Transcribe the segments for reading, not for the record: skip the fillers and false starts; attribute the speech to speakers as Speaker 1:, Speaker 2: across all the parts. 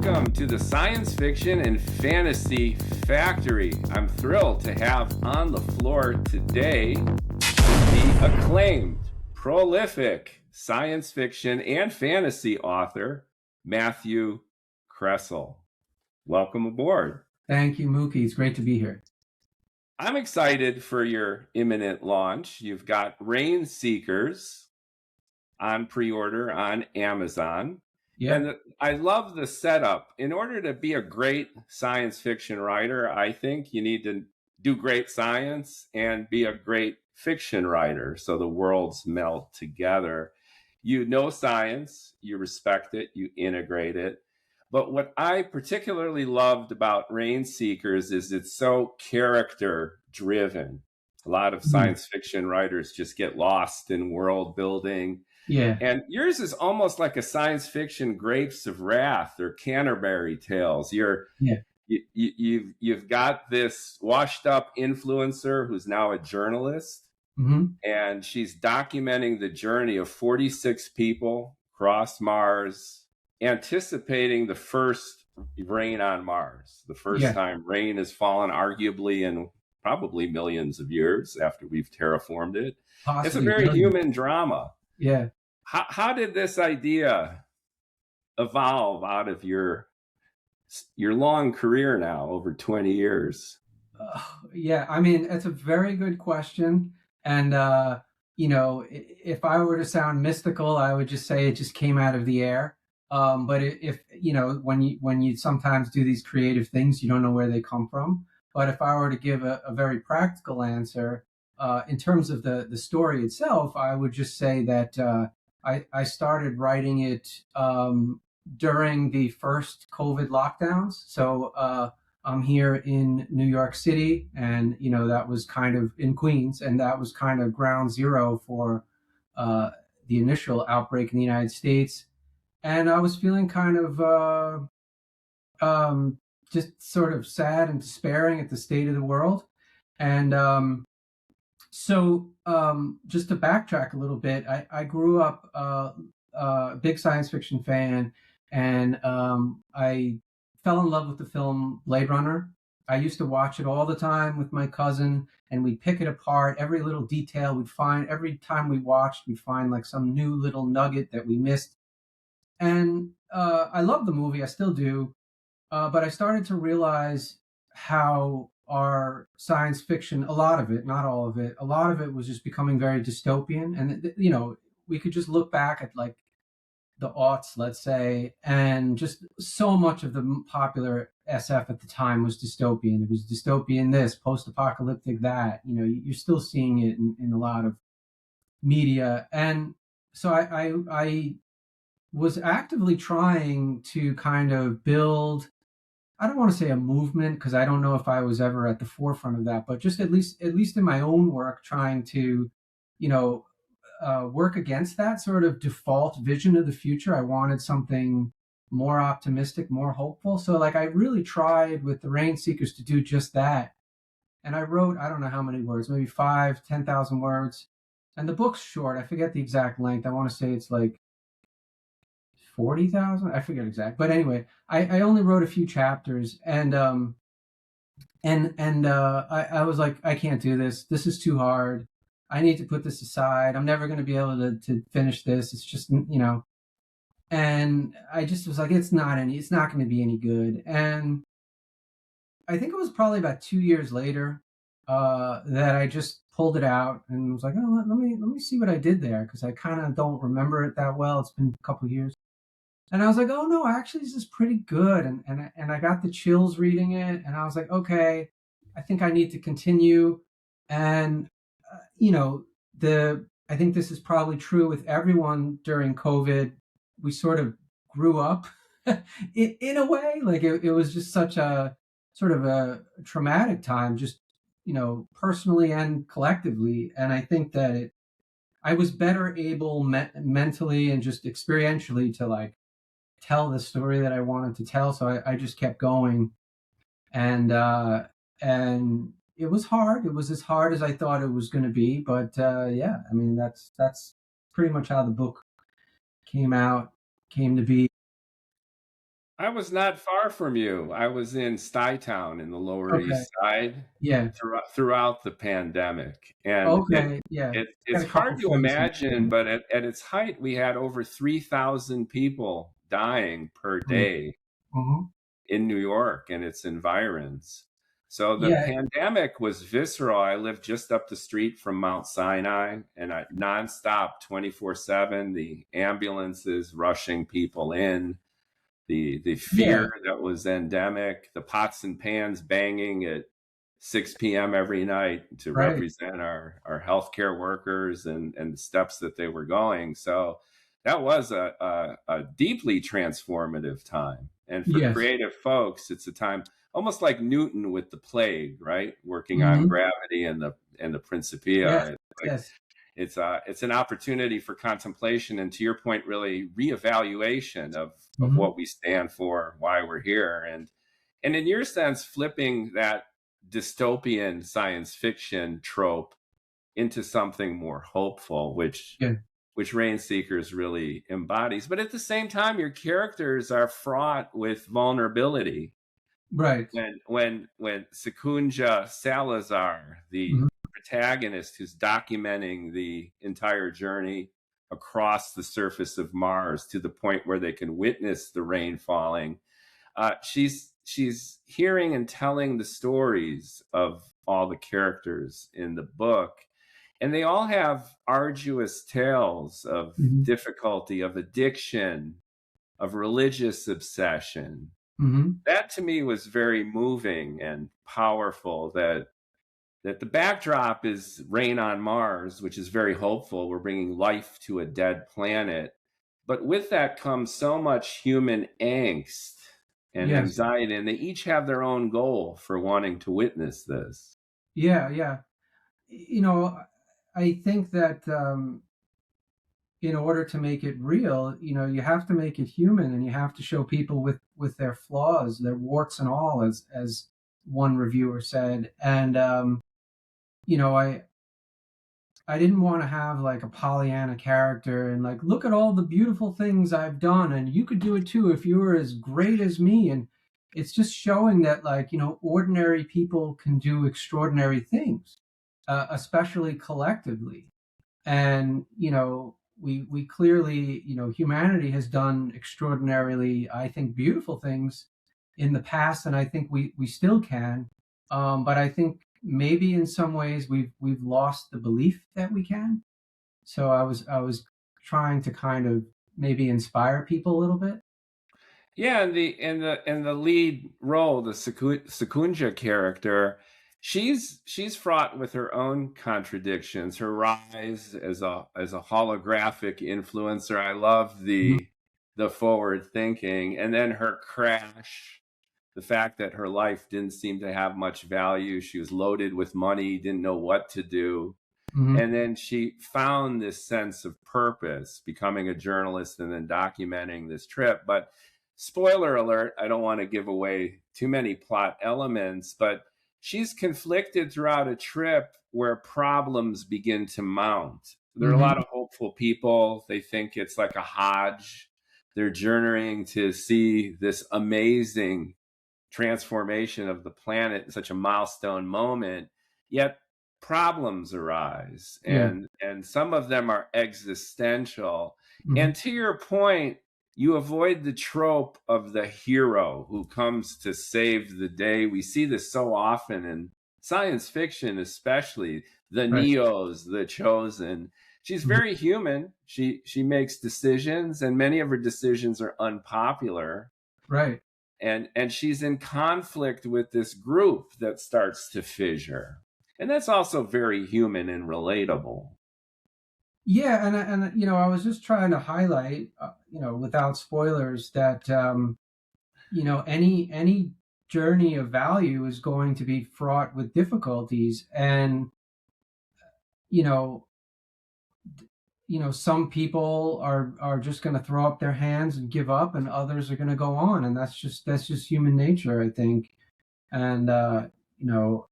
Speaker 1: welcome to the Science Fiction and Fantasy Factory. I'm thrilled to have on the floor today the acclaimed, prolific science fiction and fantasy author, Matthew Kressel. Welcome aboard.
Speaker 2: Thank you, Mookie. It's great to be here.
Speaker 1: I'm excited for your imminent launch. You've got Rainseekers on pre-order on Amazon.
Speaker 2: Yeah.
Speaker 1: And I love the setup. In order to be a great science fiction writer, I think you need to do great science and be a great fiction writer, so the worlds melt together. You know science, you respect it, you integrate it. But what I particularly loved about Rainseekers is it's so character driven. A lot of science fiction writers just get lost in world building.
Speaker 2: Yeah.
Speaker 1: And yours is almost like a science fiction Grapes of Wrath or Canterbury Tales. You've got this washed up influencer who's now a journalist, and she's documenting the journey of 46 people across Mars, anticipating the first rain on Mars, the first time rain has fallen, arguably in probably millions of years after we've terraformed it. Possibly. It's a very human drama.
Speaker 2: Yeah.
Speaker 1: How did this idea evolve out of your long career now, over 20 years?
Speaker 2: Yeah, I mean, it's a very good question. And, if I were to sound mystical, I would just say it just came out of the air. But if when you sometimes do these creative things, you don't know where they come from. But if I were to give a very practical answer, in terms of the story itself, I would just say that I started writing it during the first COVID lockdowns. So I'm here in New York City, and that was kind of in Queens, and that was kind of ground zero for the initial outbreak in the United States. And I was feeling kind of just sort of sad and despairing at the state of the world. And So just to backtrack a little bit, I grew up a big science fiction fan, and I fell in love with the film Blade Runner. I used to watch it all the time with my cousin, and we'd pick it apart. Every little detail we'd find, every time we watched, we'd find like some new little nugget that we missed. And I love the movie, I still do, but I started to realize how our science fiction, a lot of it, not all of it, a lot of it was just becoming very dystopian. And, we could just look back at like the aughts, let's say, and just so much of the popular SF at the time was dystopian. It was dystopian this, post-apocalyptic that, you're still seeing it in a lot of media. And so I was actively trying to kind of build, I don't want to say a movement, because I don't know if I was ever at the forefront of that, but just at least in my own work, trying to, work against that sort of default vision of the future. I wanted something more optimistic, more hopeful. So like I really tried with the Rainseekers to do just that. And I wrote, I don't know how many words, maybe 10,000 words. And the book's short. I forget the exact length. I want to say it's like 40,000. I forget exact. But anyway, I only wrote a few chapters, and I was like, I can't do this. This is too hard. I need to put this aside. I'm never going to be able to finish this. It's just, and I just was like, it's not going to be any good. And I think it was probably about 2 years later that I just pulled it out and was like, oh, let me see what I did there, because I kind of don't remember it that well. It's been a couple of years. And I was like, oh no, actually this is pretty good. And I got the chills reading it, and I was like, okay, I think I need to continue. And, I think this is probably true with everyone during COVID. We sort of grew up in a way, like it was just such a sort of a traumatic time, just, personally and collectively. And I think that I was better able mentally and just experientially to like tell the story that I wanted to tell. So I just kept going, and it was hard. It was as hard as I thought it was going to be, but yeah, I mean, that's pretty much how the book came to be.
Speaker 1: I was not far from you. I was in Stuytown in the Lower
Speaker 2: Okay.
Speaker 1: East Side
Speaker 2: Yeah.
Speaker 1: throughout the pandemic, and
Speaker 2: Okay. Yeah.
Speaker 1: it's
Speaker 2: Got a couple
Speaker 1: hard to
Speaker 2: friends who.
Speaker 1: imagine, but at its height, we had over 3,000 people dying per day
Speaker 2: Mm-hmm.
Speaker 1: in New York and its environs. So the
Speaker 2: Yeah.
Speaker 1: pandemic was visceral. I lived just up the street from Mount Sinai, and I nonstop, 24/7. The ambulances rushing people in, the
Speaker 2: Yeah.
Speaker 1: fear that was endemic, the pots and pans banging at 6 p.m. every night to
Speaker 2: Right.
Speaker 1: represent our healthcare workers and the steps that they were going. So that was a deeply transformative time. And for
Speaker 2: Yes.
Speaker 1: creative folks, it's a time almost like Newton with the plague, right? Working on
Speaker 2: Mm-hmm.
Speaker 1: gravity and the
Speaker 2: Yes.
Speaker 1: Principia. Like
Speaker 2: Yes.
Speaker 1: it's an opportunity for contemplation and, to your point, really reevaluation of
Speaker 2: Mm-hmm.
Speaker 1: what we stand for, why we're here, and in your sense, flipping that dystopian science fiction trope into something more hopeful,
Speaker 2: Yeah.
Speaker 1: which Rainseekers really embodies. But at the same time, your characters are fraught with vulnerability.
Speaker 2: Right.
Speaker 1: When Secunja Salazar, the
Speaker 2: Mm-hmm.
Speaker 1: protagonist who's documenting the entire journey across the surface of Mars to the point where they can witness the rain falling, she's hearing and telling the stories of all the characters in the book, and they all have arduous tales of
Speaker 2: Mm-hmm.
Speaker 1: difficulty, of addiction, of religious obsession.
Speaker 2: Mm-hmm.
Speaker 1: That to me was very moving and powerful, that the backdrop is rain on Mars, which is very hopeful. We're bringing life to a dead planet. But with that comes so much human angst and
Speaker 2: Yes.
Speaker 1: anxiety, and they each have their own goal for wanting to witness this.
Speaker 2: Yeah. Yeah. You know, I think that in order to make it real, you have to make it human, and you have to show people with their flaws, their warts and all, as one reviewer said. And you know, I didn't want to have like a Pollyanna character and like, look at all the beautiful things I've done, and you could do it too if you were as great as me. And it's just showing that, like, ordinary people can do extraordinary things, especially collectively. And we clearly, humanity has done extraordinarily, I think, beautiful things in the past, and I think we still can. But I think maybe in some ways we've lost the belief that we can. So I was trying to kind of maybe inspire people a little bit.
Speaker 1: Yeah, and the lead role, the Secunja character, she's fraught with her own contradictions. Her rise as a holographic influencer. I love
Speaker 2: Mhm.
Speaker 1: the forward thinking, and then her crash. The fact that her life didn't seem to have much value. She was loaded with money, didn't know what to do.
Speaker 2: Mhm.
Speaker 1: And then she found this sense of purpose, becoming a journalist and then documenting this trip. But spoiler alert, I don't want to give away too many plot elements, but she's conflicted throughout a trip where problems begin to mount. There are a
Speaker 2: Mhm.
Speaker 1: lot of hopeful people. They think it's like a Hajj. They're journeying to see this amazing transformation of the planet, such a milestone moment. Yet problems arise,
Speaker 2: Yeah.
Speaker 1: and some of them are existential. And
Speaker 2: Mhm.
Speaker 1: to your point, you avoid the trope of the hero who comes to save the day. We see this so often in science fiction, especially the
Speaker 2: Right.
Speaker 1: Neos, the chosen. She's
Speaker 2: Mhm.
Speaker 1: very human. She makes decisions, and many of her decisions are unpopular,
Speaker 2: Right.
Speaker 1: and she's in conflict with this group that starts to fissure, and that's also very human and relatable.
Speaker 2: Yeah, and I was just trying to highlight, without spoilers, that any journey of value is going to be fraught with difficulties, and you know some people are just going to throw up their hands and give up, and others are going to go on, and that's just human nature, I think. And you know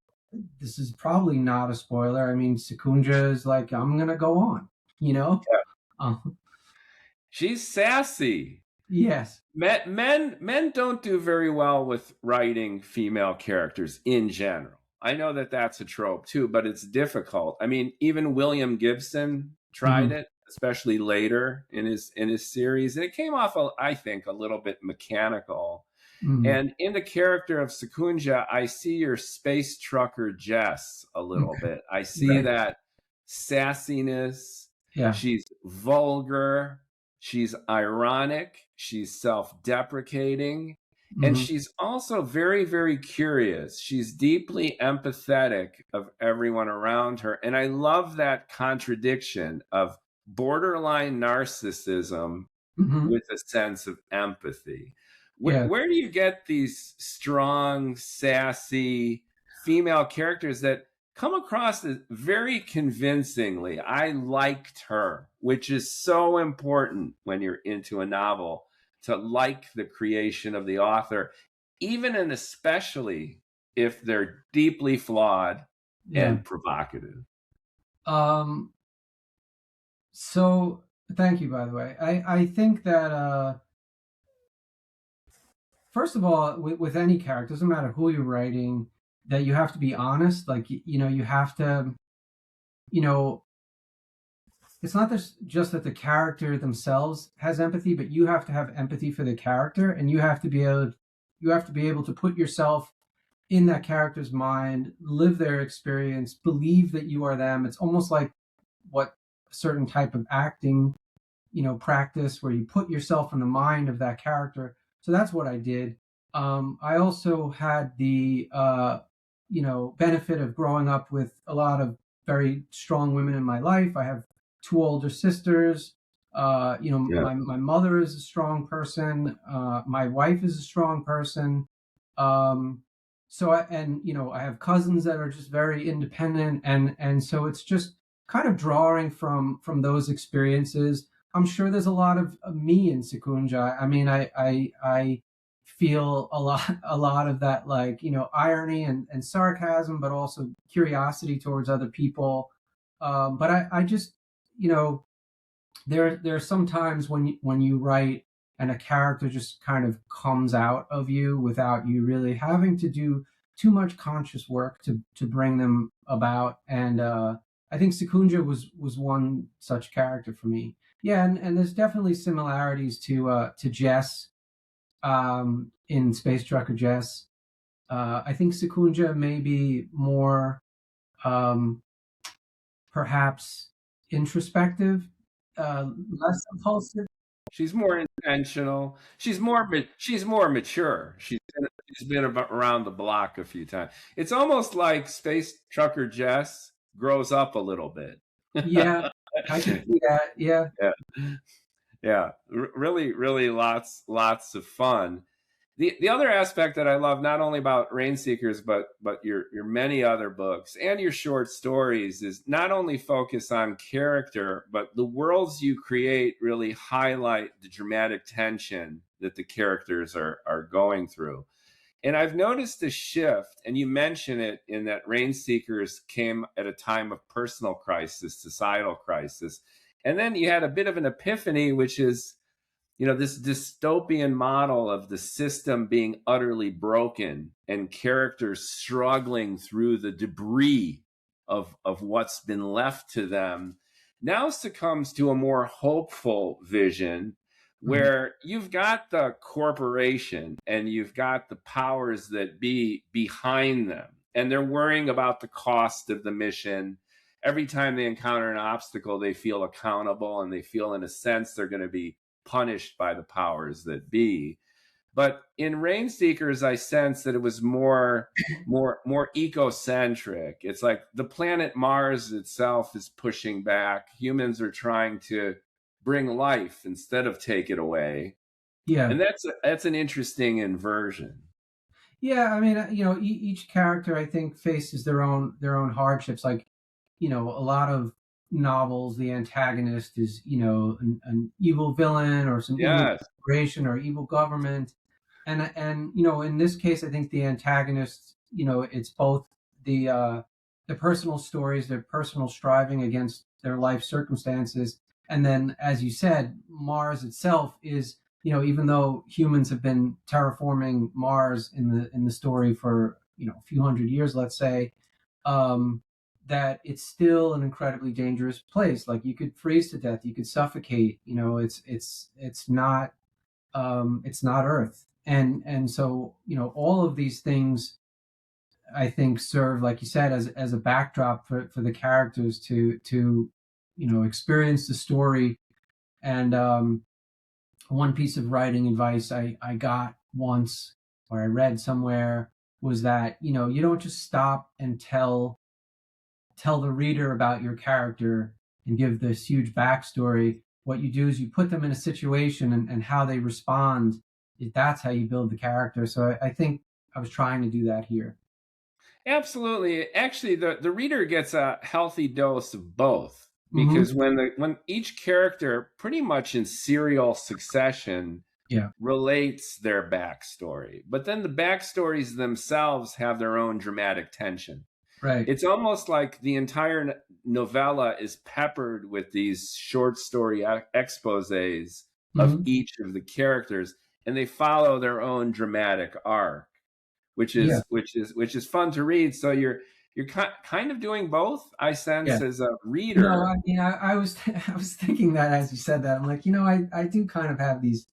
Speaker 2: this is probably not a spoiler. I mean, Secunja is like, I'm going to go on, you know.
Speaker 1: Yeah.
Speaker 2: uh,
Speaker 1: She's sassy.
Speaker 2: Yes.
Speaker 1: Men don't do very well with writing female characters in general. I know that that's a trope too, but it's difficult. I mean, even William Gibson tried
Speaker 2: Hmm.
Speaker 1: it, especially later in his series, and it came off, I think, a little bit mechanical.
Speaker 2: Hmm.
Speaker 1: And in the character of Secunja, I see your space trucker Jess a little bit. I see
Speaker 2: Right.
Speaker 1: that sassiness.
Speaker 2: Yeah.
Speaker 1: She's vulgar. She's ironic. She's self deprecating. And
Speaker 2: Hmm.
Speaker 1: she's also very, very curious. She's deeply empathetic of everyone around her. And I love that contradiction of borderline narcissism
Speaker 2: Hmm.
Speaker 1: with a sense of empathy.
Speaker 2: Yeah.
Speaker 1: Where do you get these strong, sassy female characters that come across as very convincingly? I liked her, which is so important when you're into a novel, to like the creation of the author, even and especially if they're deeply flawed
Speaker 2: Yeah.
Speaker 1: and provocative.
Speaker 2: Um, so thank you, by the way. I think that first of all, with any character, doesn't matter who you're writing, that you have to be honest. Like you have to, you know, it's not just that the character themselves has empathy, but you have to have empathy for the character, and you have to be able to put yourself in that character's mind, live their experience, believe that you are them. It's almost like what a certain type of acting, practice where you put yourself in the mind of that character. So that's what I did. I also had the benefit of growing up with a lot of very strong women in my life. I have two older sisters.
Speaker 1: Yeah.
Speaker 2: My mother is a strong person. My wife is a strong person. Um, I have cousins that are just very independent, and so it's just kind of drawing from those experiences. I'm sure there's a lot of me in Secunja. I mean, I feel a lot of that, like, irony and sarcasm, but also curiosity towards other people. But I just, you know there are some times when you write and a character just kind of comes out of you without you really having to do too much conscious work to bring them about. And I think Secunja was one such character for me. Yeah, and there's definitely similarities to Jess, in Space Trucker Jess. I think Secunja may be more, um, perhaps, introspective, less impulsive.
Speaker 1: She's more intentional. She's more mature. She's been around the block a few times. It's almost like Space Trucker Jess grows up a little bit.
Speaker 2: Yeah, I can see that. Yeah.
Speaker 1: Yeah, yeah, really, really, lots of fun. The other aspect that I love, not only about Rainseekers, but your many other books and your short stories, is not only focus on character, but the worlds you create really highlight the dramatic tension that the characters are going through. And I've noticed a shift, and you mention it in that Rainseekers came at a time of personal crisis, societal crisis. And then you had a bit of an epiphany, which is, this dystopian model of the system being utterly broken and characters struggling through the debris of what's been left to them, now succumbs to a more hopeful vision
Speaker 2: Mhm.
Speaker 1: where you've got the corporation and you've got the powers that be behind them, and they're worrying about the cost of the mission. Every time they encounter an obstacle, they feel accountable, and they feel, in a sense, they're going to be punished by the powers that be. But in Rainseekers, I sense that it was more ecocentric. It's like the planet Mars itself is pushing back. Humans are trying to bring life instead of take it away,
Speaker 2: Yeah.
Speaker 1: and that's an interesting inversion.
Speaker 2: Yeah, I mean, each character, I think, faces their own hardships. Like, a lot of novels, the antagonist is, an evil villain or some evil
Speaker 1: Yes,
Speaker 2: corporation or evil government. And in this case, I think the antagonist, it's both the personal stories, their personal striving against their life circumstances, and then, as you said, Mars itself is even though humans have been terraforming Mars in the story for a few hundred years, let's say, um, that it's still an incredibly dangerous place. Like, you could freeze to death, you could suffocate. It's not Earth, and so all of these things, I think, serve, like you said, as a backdrop for the characters to experience the story. And one piece of writing advice I got once, or I read somewhere, was that you don't just stop and tell the reader about your character and give this huge backstory. What you do is you put them in a situation, and how they respond, that's how you build the character. So I think I was trying to do that here.
Speaker 1: Absolutely. Actually, the reader gets a healthy dose of both,
Speaker 2: Mm-hmm.
Speaker 1: because when each character, pretty much in serial succession,
Speaker 2: Yeah.
Speaker 1: relates their backstory, but then the backstories themselves have their own dramatic tension.
Speaker 2: Right.
Speaker 1: It's almost like the entire novella is peppered with these short story exposés of
Speaker 2: Mm-hmm.
Speaker 1: each of the characters, and they follow their own dramatic arc, which
Speaker 2: Yeah.
Speaker 1: is fun to read. So you're kind of doing both, I
Speaker 2: Yeah.
Speaker 1: sense, as a
Speaker 2: No,
Speaker 1: reader.
Speaker 2: I mean, I was I was thinking that as you said that. I'm like, I do kind of have these.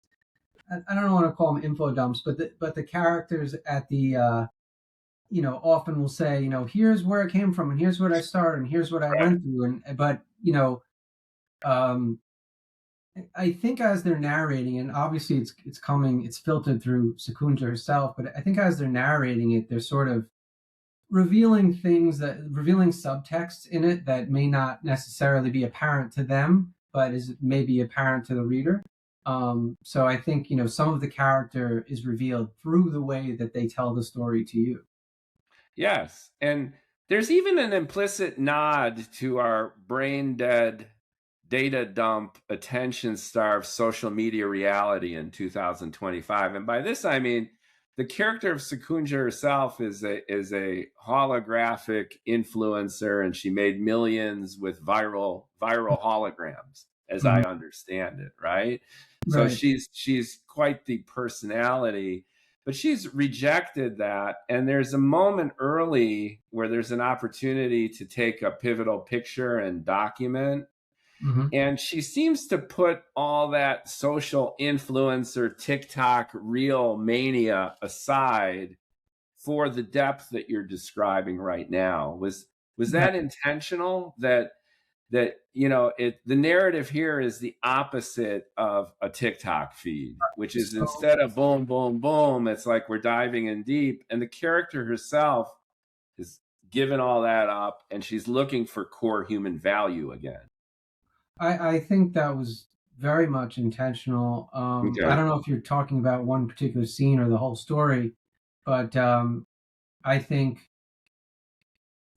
Speaker 2: I don't want to call them info dumps, but the characters at the often will say, here's where I came from, and here's what I started, and here's what I went through, and but um, I think as they're narrating, and obviously it's filtered through Secunda herself, but I think as they're narrating it, they're sort of revealing subtext in it that may not necessarily be apparent to them, but is maybe apparent to the reader. So I think some of the character is revealed through the way that they tell the story to you.
Speaker 1: Yes. And there's even an implicit nod to our brain dead, data dump, attention starved social media reality in 2025. And by this, I mean, the character of Secunda herself is a holographic influencer, and she made millions with viral holograms, as I
Speaker 2: Mhm.
Speaker 1: understand it, right? So
Speaker 2: Right.
Speaker 1: she's quite the personality, but she's rejected that. And there's a moment early where there's an opportunity to take a pivotal picture and document,
Speaker 2: Hmm.
Speaker 1: and she seems to put all that social influencer, TikTok, real mania aside for the depth that you're describing right now. Was
Speaker 2: Yeah.
Speaker 1: that intentional? That the narrative here is the opposite of a TikTok feed, which is,
Speaker 2: So
Speaker 1: instead of boom, boom, boom, it's like we're diving in deep, and the character herself is given all that up, and she's looking for core human value again.
Speaker 2: I think that was very much intentional. I
Speaker 1: Okay.
Speaker 2: don't know if you're talking about one particular scene or the whole story, but I think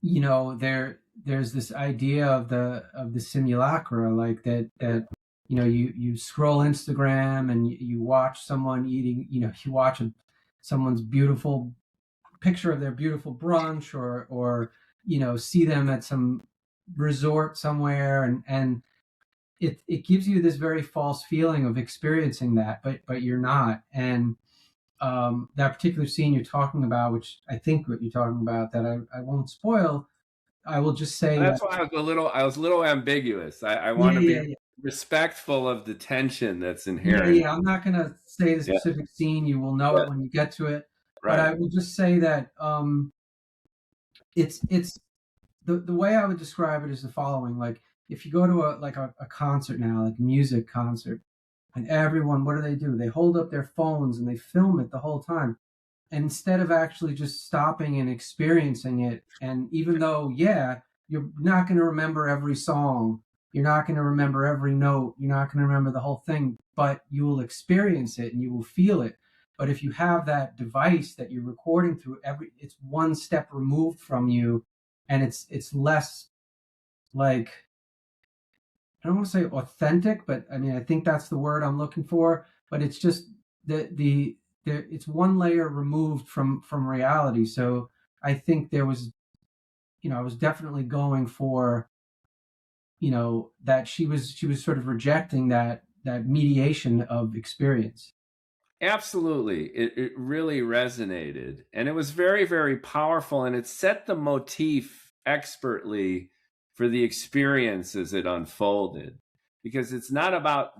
Speaker 2: there's this idea of the simulacra, like that you scroll Instagram, and you watch someone eating, you watch someone's beautiful picture of their beautiful brunch, or see them at some resort somewhere, and it gives you this very false feeling of experiencing that, but you're not. And that particular scene you're talking about, which I think what you're talking about, that I won't spoil, I will just say that.
Speaker 1: That's why I was a little ambiguous. I want
Speaker 2: Yeah,
Speaker 1: to
Speaker 2: yeah,
Speaker 1: be
Speaker 2: yeah,
Speaker 1: respectful of the tension that's
Speaker 2: yeah,
Speaker 1: inherent.
Speaker 2: yeah. I'm not gonna say the
Speaker 1: Yeah,
Speaker 2: specific scene. You will know
Speaker 1: yeah,
Speaker 2: it when you get to it. But
Speaker 1: right.
Speaker 2: I will just say that it's the way I would describe it is the following: like, if you go to a concert now, like a music concert, and everyone, what do? They hold up their phones and they film it the whole time. And instead of actually just stopping and experiencing it, and even though, yeah, you're not going to remember every song, you're not going to remember every note, you're not going to remember the whole thing, but you will experience it and you will feel it. But if you have that device that you're recording through, it's one step removed from you, and it's less, like, I don't want to say authentic, but I mean, I think that's the word I'm looking for. But it's just it's one layer removed from reality. So I think there was, I was definitely going for, that she was sort of rejecting that mediation of experience.
Speaker 1: Absolutely. It really resonated. And it was very, very powerful. And it set the motif expertly for the experience as it unfolded. Because it's not about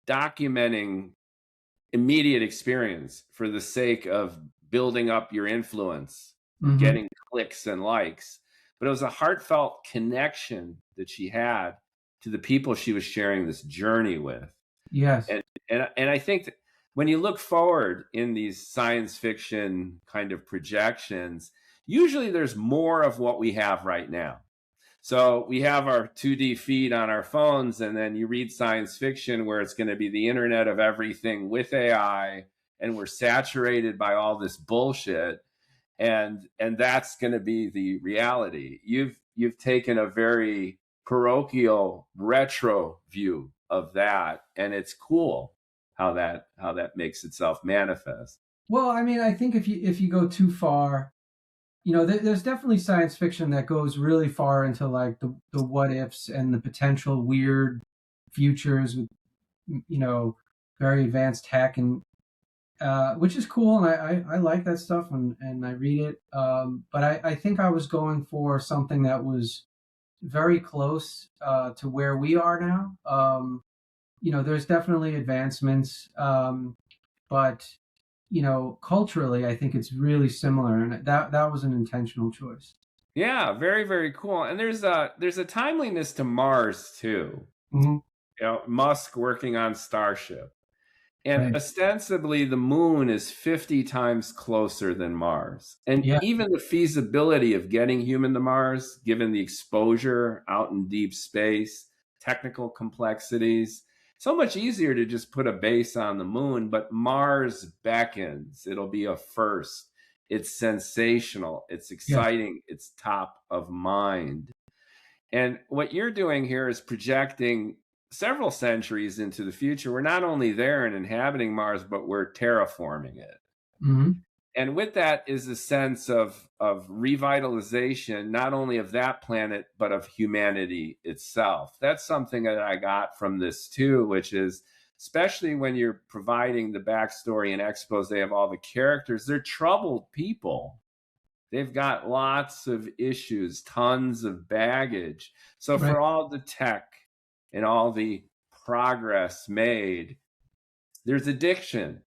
Speaker 1: documenting immediate experience for the sake of building up your influence,
Speaker 2: Mm-hmm.
Speaker 1: getting clicks and likes, but it was a heartfelt connection that she had to the people she was sharing this journey with.
Speaker 2: Yes.
Speaker 1: And I think that when you look forward in these science fiction kind of projections, usually there's more of what we have right now. So we have our 2D feed on our phones, and then you read science fiction where it's going to be the internet of everything with AI, and we're saturated by all this bullshit, and that's going to be the reality. You've taken a very parochial retro view of that, and it's cool how that makes itself manifest.
Speaker 2: Well, I mean, I think if you go too far, there's definitely science fiction that goes really far into like the what ifs and the potential weird futures with very advanced tech, and which is cool, and I like that stuff, and I read it. But I think I was going for something that was very close to where we are now. There's definitely advancements, but culturally, I think it's really similar, and that was an intentional choice.
Speaker 1: Yeah, very, very cool. And there's a timeliness to Mars too.
Speaker 2: Mm-hmm.
Speaker 1: Musk working on Starship. And
Speaker 2: Right.
Speaker 1: ostensibly, the moon is 50 times closer than Mars. And
Speaker 2: Yeah.
Speaker 1: even the feasibility of getting human to Mars, given the exposure out in deep space, technical complexities, so much easier to just put a base on the moon. But Mars beckons. It'll be a first. It's sensational. It's
Speaker 2: Yes.
Speaker 1: exciting. It's top of mind. And what you're doing here is projecting several centuries into the future. We're not only there and inhabiting Mars, but we're terraforming it.
Speaker 2: Mm-hmm.
Speaker 1: And with that is a sense of revitalization, not only of that planet, but of humanity itself. That's something that I got from this too, which is especially when you're providing the backstory and expose of all the characters, they're troubled people. They've got lots of issues, tons of baggage. So
Speaker 2: Right.
Speaker 1: for all the tech and all the progress made, there's addiction.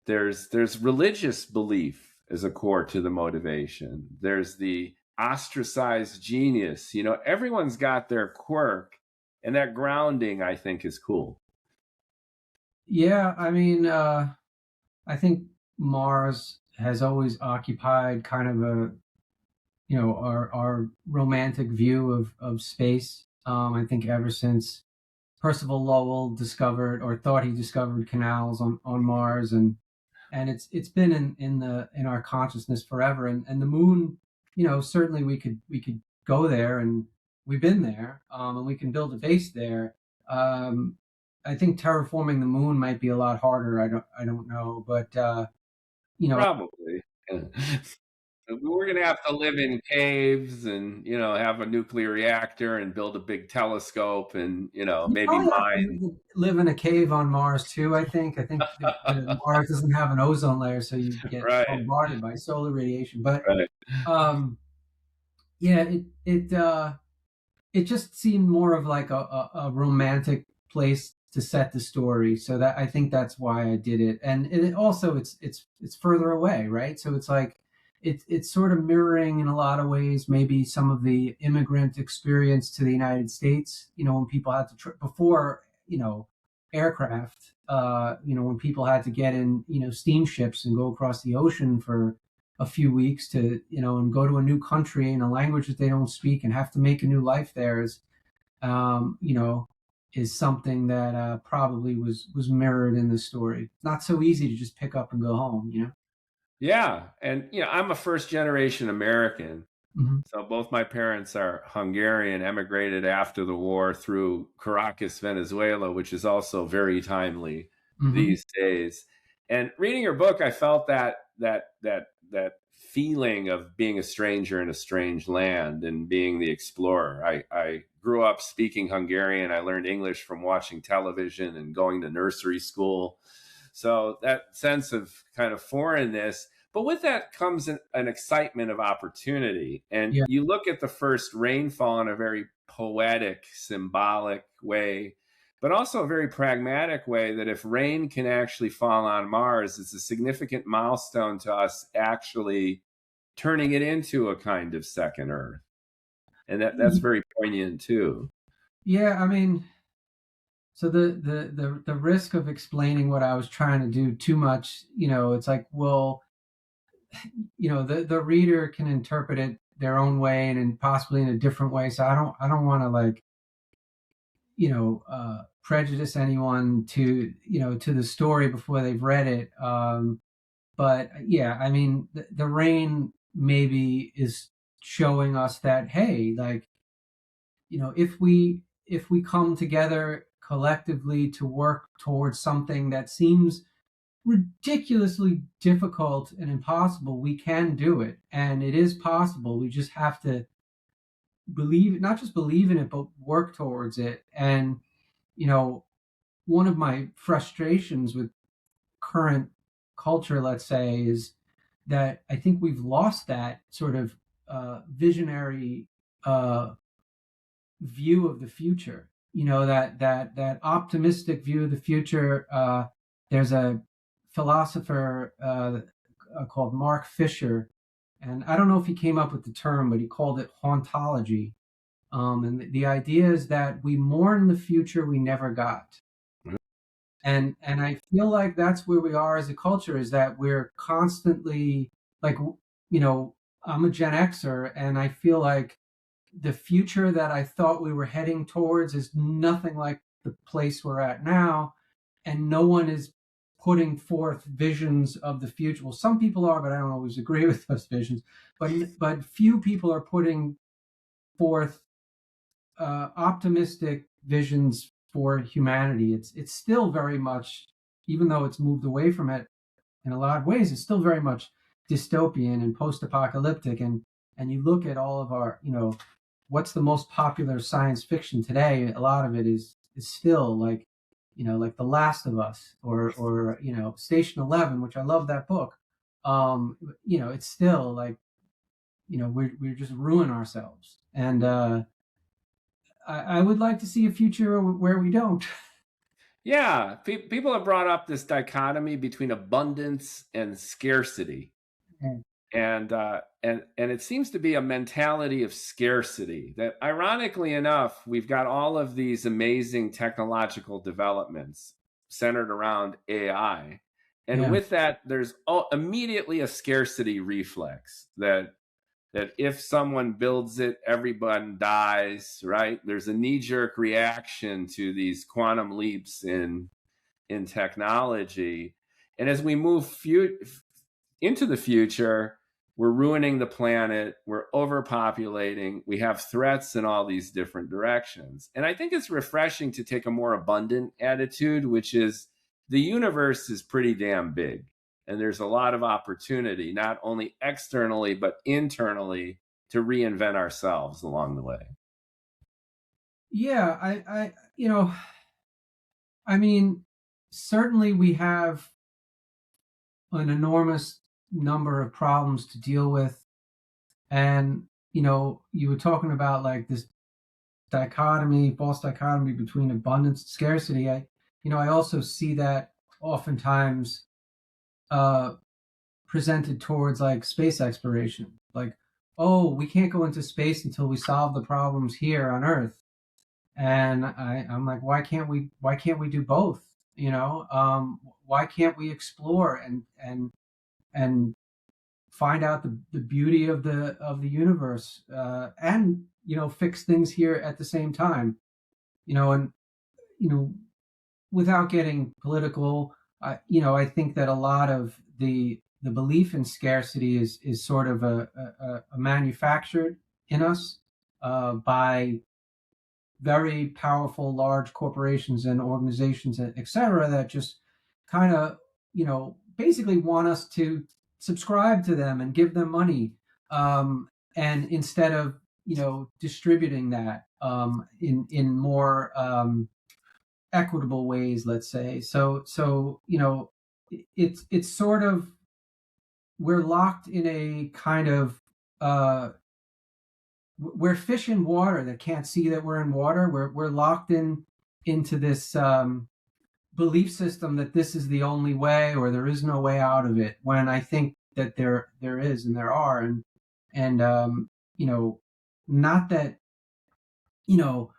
Speaker 1: There's religious belief as a core to the motivation. There's the ostracized genius. Everyone's got their quirk, and that grounding I think is cool.
Speaker 2: Yeah. I mean, I think Mars has always occupied kind of our romantic view of space. I think ever since Percival Lowell discovered or thought he discovered canals on Mars, and it's been in our consciousness forever. And the moon, certainly we could go there, and we've been there, and we can build a base there. Um, I think terraforming the moon might be a lot harder. I don't know, but
Speaker 1: Probably. We're going to have to live in caves and, have a nuclear reactor and build a big telescope and,
Speaker 2: you
Speaker 1: maybe
Speaker 2: probably have
Speaker 1: mine.
Speaker 2: to live in a cave on Mars too. I think Mars doesn't have an ozone layer, so you get
Speaker 1: Right,
Speaker 2: bombarded by solar radiation. But
Speaker 1: right.
Speaker 2: um, yeah, it just seemed more of like a romantic place to set the story. So that I think that's why I did it. And it also it's further away, right? So it's like it's sort of mirroring in a lot of ways maybe some of the immigrant experience to the United States. When people had to before aircraft. When people had to get in steamships and go across the ocean for a few weeks to and go to a new country in a language that they don't speak and have to make a new life there um, you know is something that probably was mirrored in the story. Not so easy to just pick up and go home.
Speaker 1: Yeah. And, I'm a first generation American.
Speaker 2: Hmm.
Speaker 1: So both my parents are Hungarian, emigrated after the war through Caracas, Venezuela, which is also very timely
Speaker 2: Hmm.
Speaker 1: these days. And reading your book, I felt that feeling of being a stranger in a strange land and being the explorer. I grew up speaking Hungarian. I learned English from watching television and going to nursery school. So that sense of kind of foreignness, but with that comes an excitement of opportunity. And
Speaker 2: Yeah.
Speaker 1: you look at the first rainfall in a very poetic, symbolic way, but also a very pragmatic way, that if rain can actually fall on Mars, it's a significant milestone to us actually turning it into a kind of second Earth. And that's very poignant too.
Speaker 2: Yeah, I mean, so the risk of explaining what I was trying to do too much, it's like, well, the reader can interpret it their own way and possibly in a different way. So I don't want to, like, prejudice anyone to the story before they've read it. But yeah, I mean, the rain maybe is showing us that, hey, like, if we come together collectively to work towards something that seems ridiculously difficult and impossible, we can do it, and it is possible. We just have to believe, not just believe in it, but work towards it. And one of my frustrations with current culture, let's say, is that I think we've lost that sort of visionary view of the future. That optimistic view of the future. There's a philosopher called Mark Fisher, and I don't know if he came up with the term, but he called it hauntology. And the idea is that we mourn the future we never got. And I feel like that's where we are as a culture, is that we're constantly, like, I'm a Gen Xer, and I feel like the future that I thought we were heading towards is nothing like the place we're at now, and no one is putting forth visions of the future. Well, some people are, but I don't always agree with those visions. But few people are putting forth optimistic visions for humanity. It's still very much, even though it's moved away from it in a lot of ways, it's still very much dystopian and post-apocalyptic. And you look at all of our, what's the most popular science fiction today? A lot of it is still like, like The Last of Us, or Station 11, which I love that book. It's still like, we're just ruining ourselves. And I would like to see a future where we don't.
Speaker 1: Yeah, people have brought up this dichotomy between abundance and scarcity, and it seems to be a mentality of scarcity. That, ironically enough, we've got all of these amazing technological developments centered around AI, and with that, there's immediately a scarcity reflex that if someone builds it, everyone dies, right? There's a knee-jerk reaction to these quantum leaps in technology. And as we move into the future, we're ruining the planet, we're overpopulating, we have threats in all these different directions. And I think it's refreshing to take a more abundant attitude, which is, the universe is pretty damn big. And there's a lot of opportunity, not only externally, but internally, to reinvent ourselves along the way.
Speaker 2: Yeah, I mean, certainly we have an enormous number of problems to deal with. And, you were talking about, like, this false dichotomy between abundance and scarcity. I also see that oftentimes presented towards, like, space exploration. Like, oh, we can't go into space until we solve the problems here on Earth. And I'm like, why can't we do both? Why can't we explore and find out the beauty of the universe, and fix things here at the same time? And without getting political, I think that a lot of the belief in scarcity is sort of a manufactured in us by very powerful large corporations and organizations, et cetera, that just kind of basically want us to subscribe to them and give them money, and instead of distributing that in more equitable ways, let's say. So it's sort of, we're locked in a kind of we're fish in water that can't see that we're in water. We're locked into this belief system that this is the only way, or there is no way out of it, when I think that there is, and there are. And you know, not that, you know,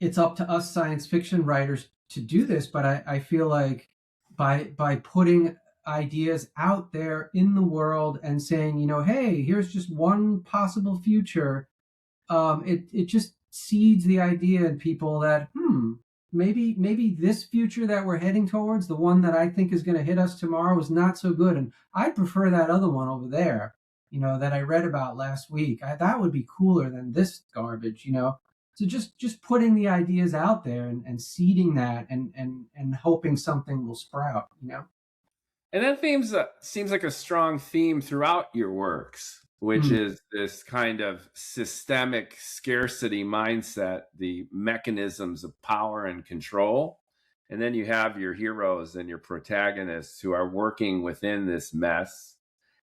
Speaker 2: it's up to us science fiction writers to do this, but I feel like by putting ideas out there in the world and saying, you know, hey, here's just one possible future, it just seeds the idea in people that maybe this future that we're heading towards, the one that I think is going to hit us tomorrow, is not so good, and I prefer that other one over there, you know, that I read about last week. That would be cooler than this garbage, you know. So just putting the ideas out there and seeding that, and hoping something will sprout, you know.
Speaker 1: And that theme seems like a strong theme throughout your works, which is this kind of systemic scarcity mindset, the mechanisms of power and control. And then you have your heroes and your protagonists who are working within this mess.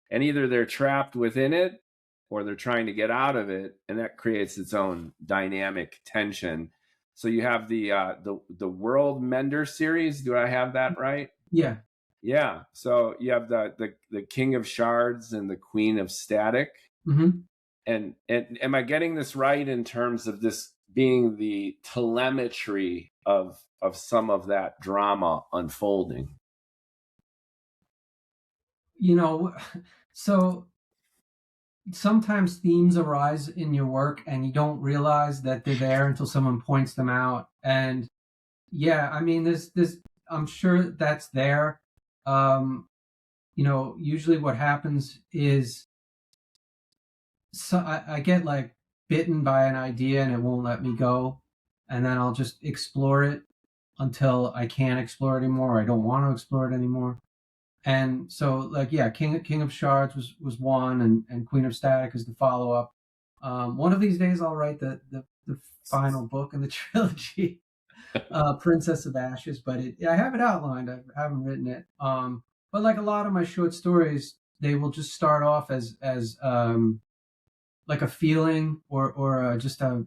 Speaker 1: And either they're trapped within it or they're trying to get out of it. And that creates its own dynamic tension. So you have the World Mender series. Do I have that right?
Speaker 2: Yeah.
Speaker 1: Yeah. So you have the King of Shards and the Queen of Static.
Speaker 2: Mm-hmm.
Speaker 1: And am I getting this right in terms of this being the telemetry of some of that drama unfolding?
Speaker 2: You know, so sometimes themes arise in your work and you don't realize that they're there until someone points them out. And yeah, I mean, this I'm sure that's there. You know, usually what happens is, so I get like bitten by an idea and it won't let me go, and then I'll just explore it until I can't explore it anymore, or I don't want to explore it anymore. And so, like, yeah, King of Shards was one, and Queen of Static is the follow up. One of these days, I'll write the final book in the trilogy, Princess of Ashes. But I have it outlined. I haven't written it. But like a lot of my short stories, they will just start off as like a feeling, or just a,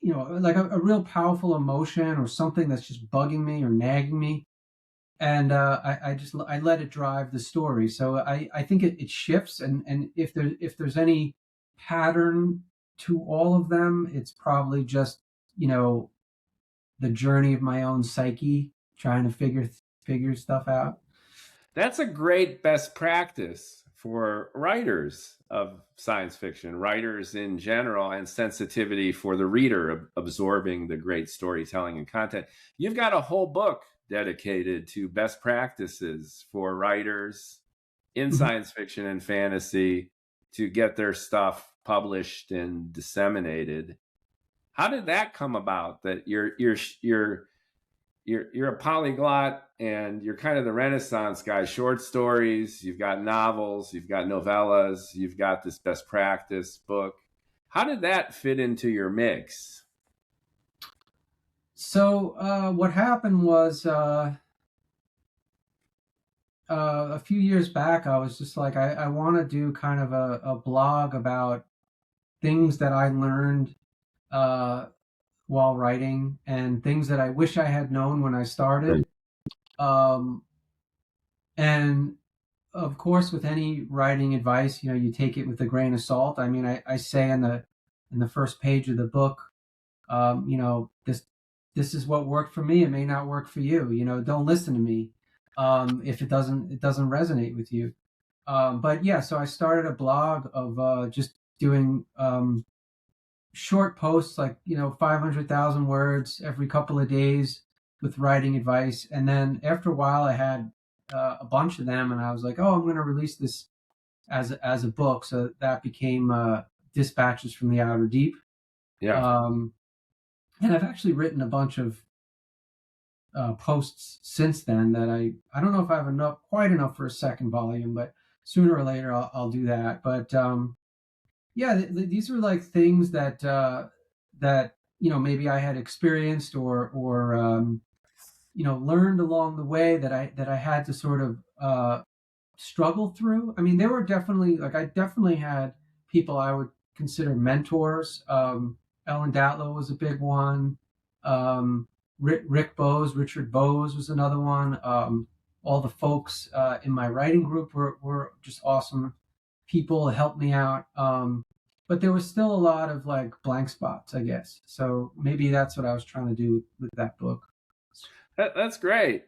Speaker 2: you know, like a real powerful emotion, or something that's just bugging me or nagging me, and I let it drive the story. So I think it shifts, and if there's any pattern to all of them, it's probably just, you know, the journey of my own psyche trying to figure stuff out.
Speaker 1: That's a great best practice for writers of science fiction, writers in general, and sensitivity for the reader absorbing the great storytelling and content. You've got a whole book dedicated to best practices for writers in science fiction and fantasy to get their stuff published and disseminated. How did that come about, that you're a polyglot and you're kind of the Renaissance guy? Short stories, you've got novels, you've got novellas, you've got this best practice book. How did that fit into your mix?
Speaker 2: So what happened was, a few years back, I was just like, I want to do kind of a blog about things that I learned while writing, and things that I wish I had known when I started. And of course, with any writing advice, you know, you take it with a grain of salt. I mean, I say in the first page of the book, you know, this is what worked for me. It may not work for you. You know, don't listen to me if it doesn't resonate with you. But yeah, so I started a blog of just doing short posts, like, you know, 500,000 words every couple of days with writing advice. And then after a while, I had a bunch of them, and I was like, oh, I'm going to release this as a book. So that became Dispatches from the Outer Deep.
Speaker 1: Yeah.
Speaker 2: And I've actually written a bunch of posts since then that I don't know if I have quite enough for a second volume, but sooner or later I'll do that. But yeah, these are like things that that, you know, maybe I had experienced, or learned along the way that I had to sort of struggle through. I mean, there were definitely, like, I definitely had people I would consider mentors. Ellen Datlow was a big one. Richard Bowes was another one. All the folks in my writing group were just awesome people, helped me out. But there was still a lot of like blank spots, I guess. So maybe that's what I was trying to do with that book.
Speaker 1: That's great.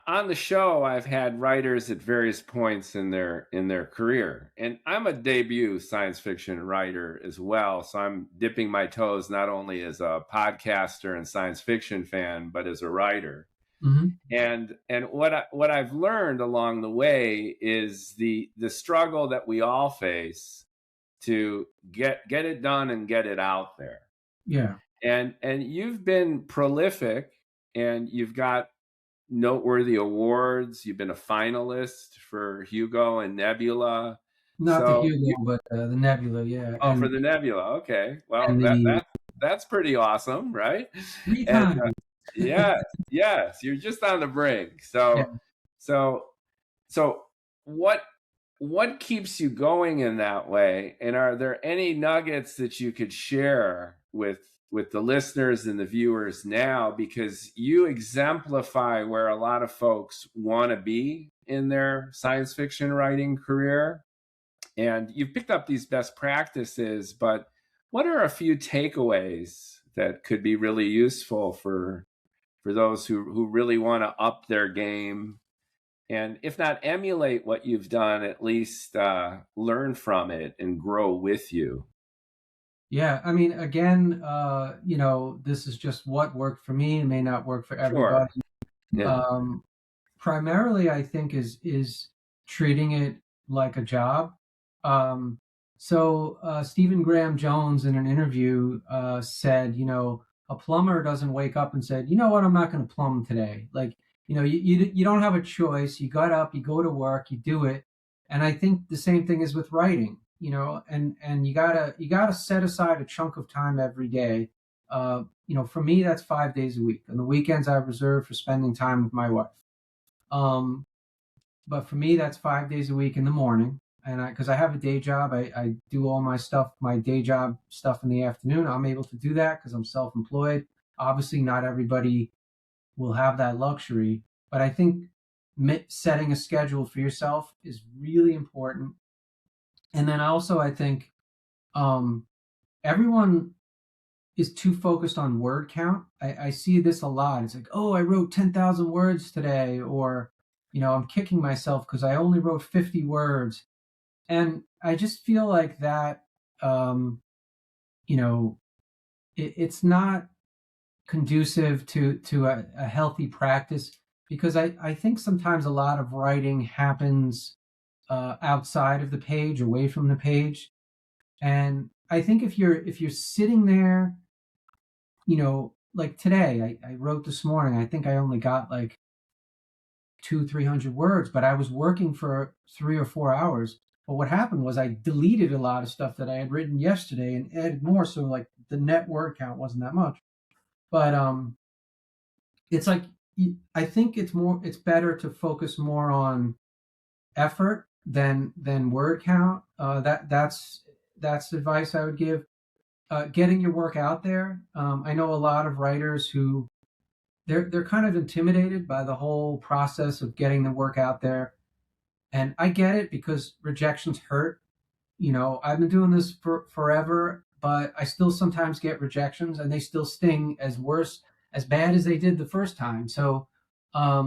Speaker 1: On the show, I've had writers at various points in their career, and I'm a debut science fiction writer as well. So I'm dipping my toes not only as a podcaster and science fiction fan, but as a writer.
Speaker 2: Mm-hmm.
Speaker 1: And what I've learned along the way is the struggle that we all face to get it done and get it out there.
Speaker 2: Yeah.
Speaker 1: And you've been prolific, and you've got noteworthy awards. You've been a finalist for Hugo and Nebula.
Speaker 2: Not the Hugo, but the Nebula, yeah.
Speaker 1: Oh, for the Nebula. Okay. Well, that's pretty awesome, right?
Speaker 2: 3 times.
Speaker 1: Yes. You're just on the brink. So,
Speaker 2: yeah.
Speaker 1: so what keeps you going in that way? And are there any nuggets that you could share with the listeners and the viewers now, because you exemplify where a lot of folks want to be in their science fiction writing career. And you've picked up these best practices, but what are a few takeaways that could be really useful for those who really want to up their game, and if not emulate what you've done, at least learn from it and grow with you?
Speaker 2: Yeah, I mean, again, this is just what worked for me. It may not work for everybody.
Speaker 1: Sure. Yeah.
Speaker 2: Primarily, I think is treating it like a job. So Stephen Graham Jones in an interview said, a plumber doesn't wake up and said, you know what, I'm not going to plumb today. Like, you don't have a choice. You got up, you go to work, you do it. And I think the same thing is with writing. And you gotta set aside a chunk of time every day. For me, that's 5 days a week. On the weekends, I reserve for spending time with my wife. But for me, that's 5 days a week in the morning. And because I have a day job, I do all my stuff, my day job stuff in the afternoon. I'm able to do that because I'm self-employed. Obviously, not everybody will have that luxury, but I think setting a schedule for yourself is really important. And then also, I think everyone is too focused on word count. I see this a lot. It's like, oh, I wrote 10,000 words today, or, I'm kicking myself because I only wrote 50 words. And I just feel like that, it's not conducive to a healthy practice, because I think sometimes a lot of writing happens outside of the page, away from the page. And I think if you're sitting there, like today, I wrote this morning, I think I only got like 200-300 words, but I was working for 3 or 4 hours. But what happened was I deleted a lot of stuff that I had written yesterday and added more. So like the net word count wasn't that much. But it's like, I think it's better to focus more on effort than word count. That's advice I would give. Getting your work out there. I know a lot of writers who they're kind of intimidated by the whole process of getting the work out there. And I get it, because rejections hurt. I've been doing this for forever, but I still sometimes get rejections, and they still sting as bad as they did the first time. So, I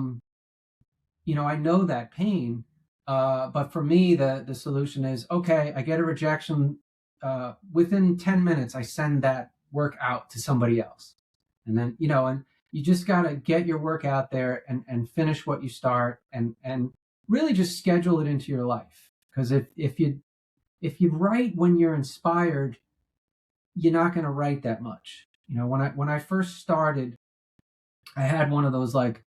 Speaker 2: know that pain. But for me, the solution is, okay, I get a rejection. Within 10 minutes, I send that work out to somebody else. And then, and you just got to get your work out there and finish what you start, and really just schedule it into your life. Because if you write when you're inspired, you're not going to write that much. When I first started, I had one of those like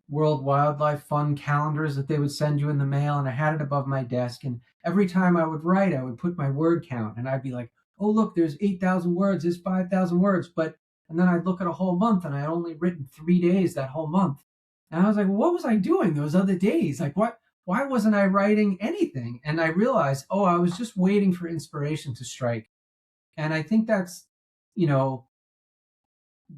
Speaker 2: World Wildlife Fund calendars that they would send you in the mail, and I had it above my desk. And every time I would write, I would put my word count, and I'd be like, oh, look, there's 8,000 words, there's 5,000 words. But And then I'd look at a whole month and I had only written 3 days that whole month. And I was like, well, what was I doing those other days? Like, why wasn't I writing anything? And I realized, oh, I was just waiting for inspiration to strike. And I think that's, you know,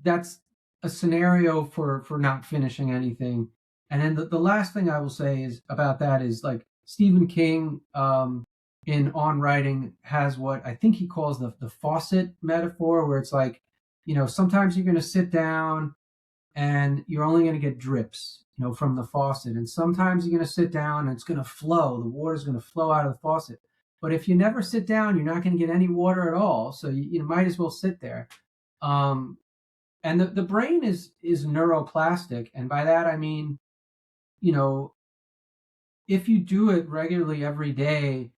Speaker 2: that's a scenario for not finishing anything. And then the last thing I will say is about that is like Stephen King in On Writing has what I think he calls the faucet metaphor, where it's like, sometimes you're going to sit down and you're only going to get drips, from the faucet. And sometimes you're going to sit down and it's going to flow. The water's going to flow out of the faucet. But if you never sit down, you're not going to get any water at all. So you might as well sit there. And the brain is neuroplastic. And by that, I mean, if you do it regularly every day,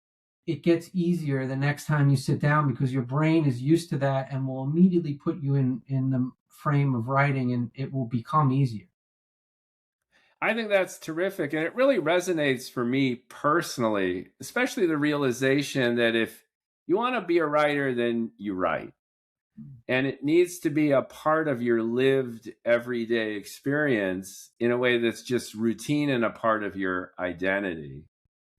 Speaker 2: it gets easier the next time you sit down because your brain is used to that and will immediately put you in the frame of writing, and it will become easier.
Speaker 1: I think that's terrific. And it really resonates for me personally, especially the realization that if you want to be a writer, then you write. And it needs to be a part of your lived everyday experience in a way that's just routine and a part of your identity.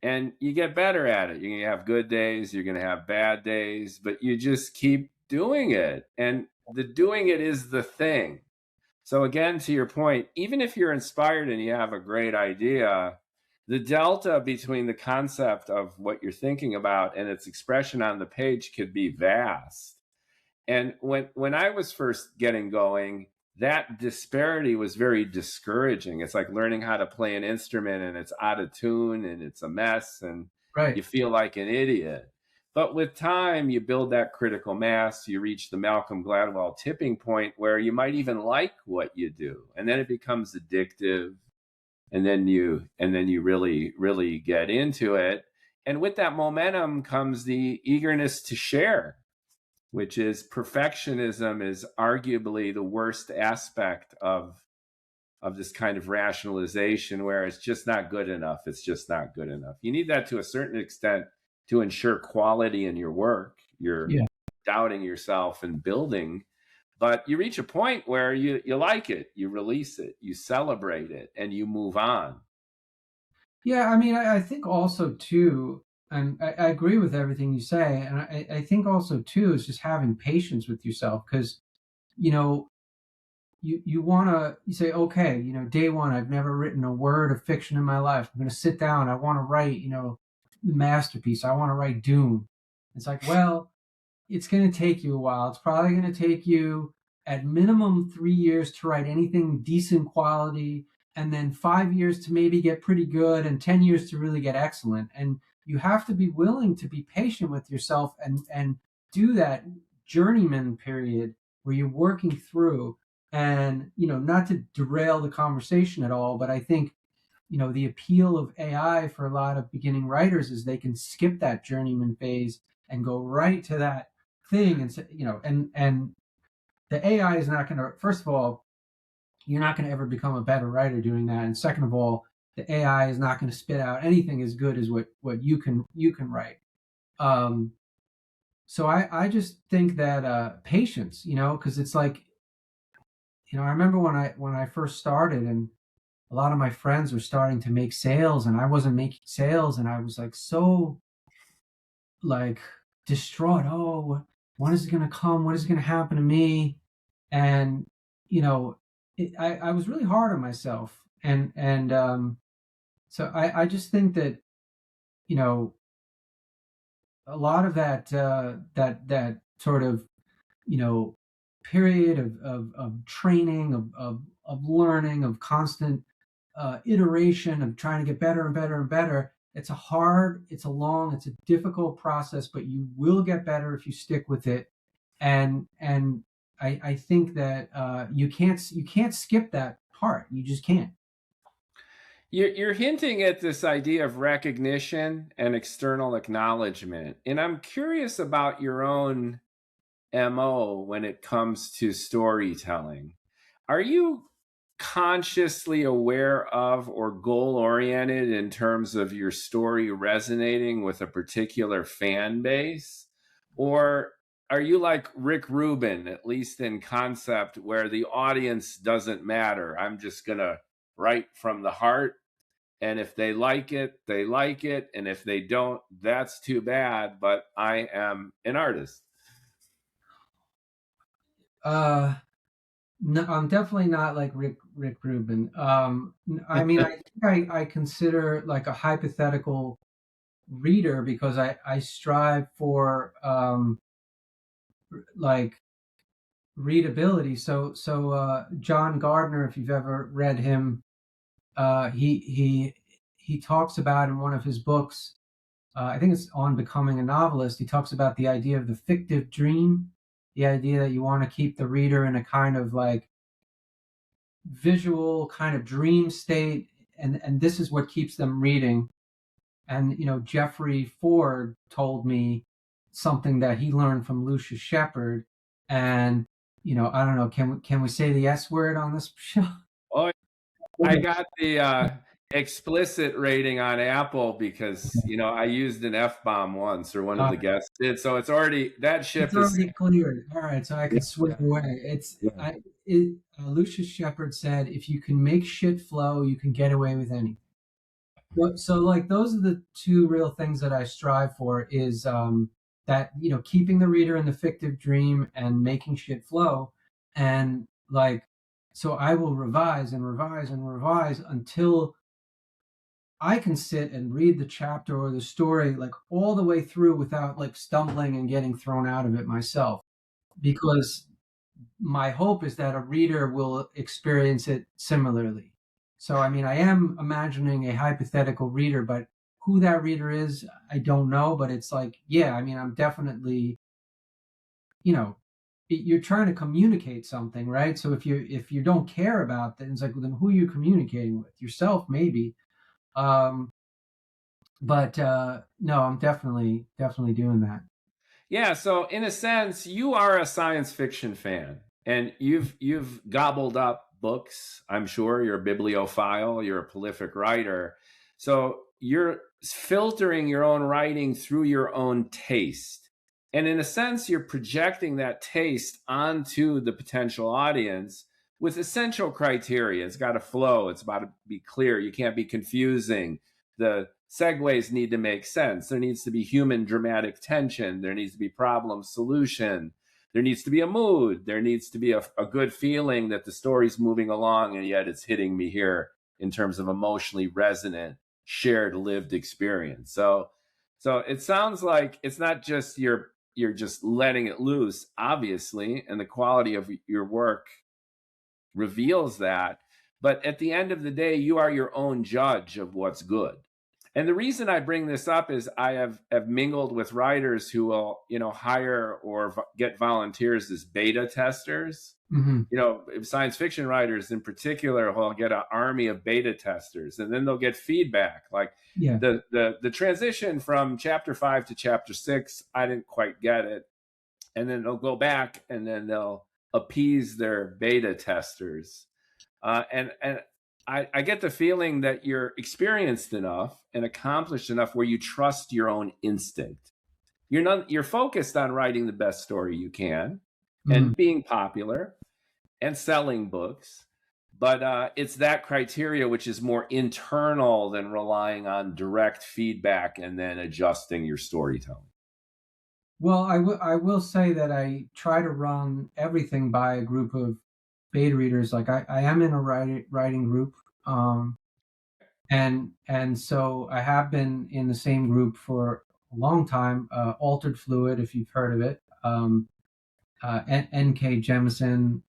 Speaker 1: And you get better at it. You're going to have good days, you're going to have bad days, but you just keep doing it. And the doing it is the thing. So again, to your point, even if you're inspired and you have a great idea, the delta between the concept of what you're thinking about and its expression on the page could be vast. And when I was first getting going, that disparity was very discouraging. It's like learning how to play an instrument and it's out of tune and it's a mess and
Speaker 2: Right.
Speaker 1: you feel like an idiot. But with time, you build that critical mass, you reach the Malcolm Gladwell tipping point where you might even like what you do. And then it becomes addictive. And then you really, really get into it. And with that momentum comes the eagerness to share, which is perfectionism is arguably the worst aspect of this kind of rationalization, where it's just not good enough. It's just not good enough. You need that to a certain extent to ensure quality in your work. You're doubting yourself and building, but you reach a point where you like it, you release it, you celebrate it, and you move on.
Speaker 2: Yeah, I mean, I think also too, and I agree with everything you say, and I think also too is just having patience with yourself because, you want to you say, okay, day one, I've never written a word of fiction in my life. I'm going to sit down. I want to write, the masterpiece. I want to write Dune. It's like, well, it's going to take you a while. It's probably going to take you at minimum 3 years to write anything decent quality, and then 5 years to maybe get pretty good, and 10 years to really get excellent. And you have to be willing to be patient with yourself and do that journeyman period where you're working through. And not to derail the conversation at all, but I think the appeal of AI for a lot of beginning writers is they can skip that journeyman phase and go right to that thing. And and the AI is not going to, first of all, you're not going to ever become a better writer doing that. And second of all, the AI is not going to spit out anything as good as what you can write. So I just think that patience, because it's like, I remember when I first started, and a lot of my friends were starting to make sales and I wasn't making sales, and I was like so like distraught. Oh, when is it going to come? What is going to happen to me? And I was really hard on myself, and so I just think that a lot of that sort of period of training, of learning, of constant iteration, of trying to get better and better and better. It's a long, it's a difficult process, but you will get better if you stick with it. And I think that you can't skip that part. You just can't.
Speaker 1: You're hinting at this idea of recognition and external acknowledgement. And I'm curious about your own MO when it comes to storytelling. Are you consciously aware of or goal oriented in terms of your story resonating with a particular fan base? Or are you like Rick Rubin, at least in concept, where the audience doesn't matter? I'm just gonna write from the heart, and if they like it, they like it, and if they don't, that's too bad. But I am an artist.
Speaker 2: No, I'm definitely not like Rick Rubin. I mean, I think I consider like a hypothetical reader because I strive for like readability. So John Gardner, if you've ever read him, he talks about in one of his books, I think it's on becoming a novelist. He talks about the idea of the fictive dream, the idea that you want to keep the reader in a kind of like visual kind of dream state, and this is what keeps them reading. And Jeffrey Ford told me something that he learned from Lucius Shepard, and I don't know, can we say the S word on this show?
Speaker 1: Oh, I got the explicit rating on Apple because I used an F-bomb once, or one of the guests did, so it's already, that ship is
Speaker 2: cleared. All right, so I can swim away. Lucius Shepard said, if you can make shit flow, you can get away with anything. So like those are the two real things that I strive for, is that keeping the reader in the fictive dream and making shit flow. And like, so I will revise and revise and revise until I can sit and read the chapter or the story like all the way through without like stumbling and getting thrown out of it myself, because my hope is that a reader will experience it similarly. So, I mean, I am imagining a hypothetical reader, but who that reader is, I don't know. But it's like, yeah, I mean, I'm definitely, you're trying to communicate something, right? So if you don't care about that, it's like, well, then who are you communicating with? Yourself, maybe. But no, I'm definitely doing that.
Speaker 1: Yeah, so in a sense, you are a science fiction fan, and you've gobbled up books. I'm sure you're a bibliophile, you're a prolific writer. So you're filtering your own writing through your own taste. And in a sense, you're projecting that taste onto the potential audience with essential criteria. It's got to flow, it's about to be clear, you can't be confusing. The segues need to make sense. There needs to be human dramatic tension. There needs to be problem solution. There needs to be a mood. There needs to be a good feeling that the story's moving along, and yet it's hitting me here in terms of emotionally resonant, shared lived experience. So it sounds like it's not just you're just letting it loose, obviously, and the quality of your work reveals that. But at the end of the day, you are your own judge of what's good. And the reason I bring this up is I have mingled with writers who will, hire or get volunteers as beta testers.
Speaker 2: Mm-hmm.
Speaker 1: Science fiction writers in particular will get an army of beta testers, and then they'll get feedback. Like the transition from chapter 5 to chapter 6, I didn't quite get it. And then they'll go back and then they'll appease their beta testers. And I get the feeling that you're experienced enough and accomplished enough where you trust your own instinct. You're focused on writing the best story you can and being popular and selling books. But it's that criteria which is more internal than relying on direct feedback and then adjusting your storytelling.
Speaker 2: Well, I will say that I try to run everything by a group of beta readers. Like I am in a writing group, and so I have been in the same group for a long time. Altered Fluid, if you've heard of it. N.K. Jemisin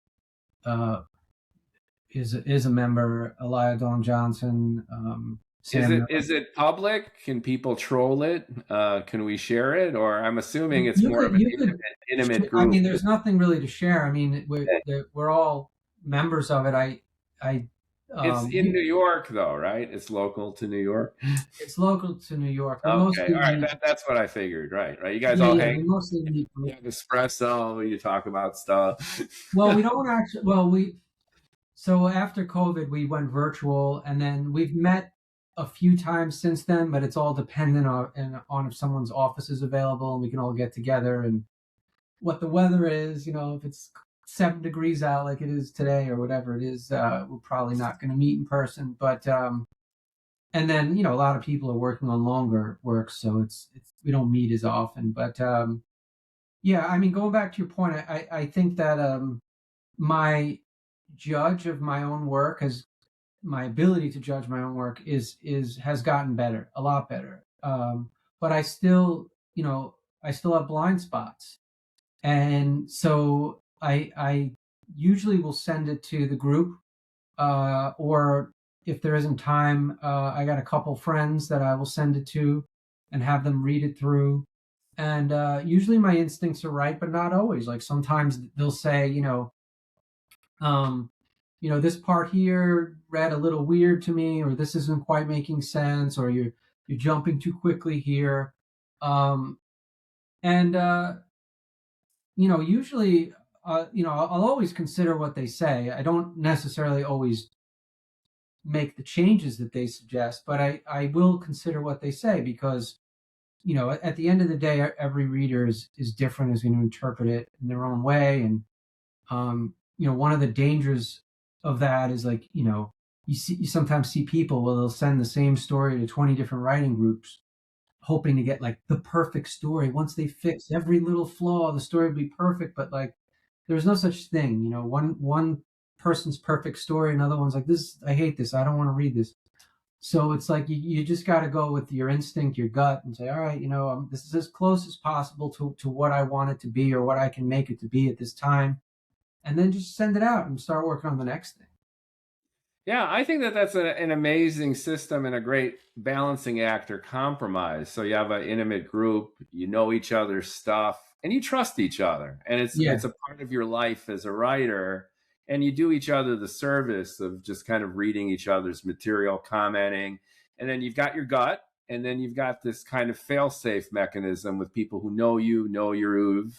Speaker 2: is a member. Elia Dawn Johnson.
Speaker 1: Is it public? Can people troll it? Can we share it? Or I'm assuming it's more of an intimate group.
Speaker 2: I mean, there's nothing really to share. I mean, we're all members of it.
Speaker 1: It's in New York, though, right? It's local to New York.
Speaker 2: It's local to New York.
Speaker 1: Okay, all right. That's what I figured. Right. You guys all hang. You have espresso. You talk about stuff.
Speaker 2: Well, we don't actually. Well, so after COVID, we went virtual, and then we've met a few times since then. But it's all dependent on if someone's office is available, and we can all get together. And what the weather is. If it's 7 degrees out like it is today or whatever it is, we're probably not going to meet in person. But and then a lot of people are working on longer work, so it's we don't meet as often. But yeah, I mean, going back to your point, I think that my judge of my own work has my ability to judge my own work is has gotten better, a lot better. But I still have blind spots, and so I usually will send it to the group, or if there isn't time, I got a couple friends that I will send it to and have them read it through. And usually my instincts are right, but not always. Like sometimes they'll say, um, this part here read a little weird to me, or this isn't quite making sense, or you're jumping too quickly here. Um, and usually, I'll always consider what they say. I don't necessarily always make the changes that they suggest, but I will consider what they say because at the end of the day, every reader is different, is going to interpret it in their own way. And one of the dangers of that is like, you sometimes see people, well, they'll send the same story to 20 different writing groups, hoping to get like the perfect story. Once they fix every little flaw, the story will be perfect. But like, there's no such thing. One person's perfect story, another one's like, this, I hate this, I don't want to read this. So it's like you just got to go with your instinct, your gut, and say, all right, this is as close as possible to what I want it to be or what I can make it to be at this time, and then just send it out and start working on the next thing.
Speaker 1: Yeah, I think that that's an amazing system and a great balancing act or compromise. So you have an intimate group, you know each other's stuff, and you trust each other, and
Speaker 2: Yeah.
Speaker 1: it's a part of your life as a writer, and you do each other the service of just kind of reading each other's material, commenting, and then you've got your gut, and then you've got this kind of fail-safe mechanism with people who know you, know your oeuvre,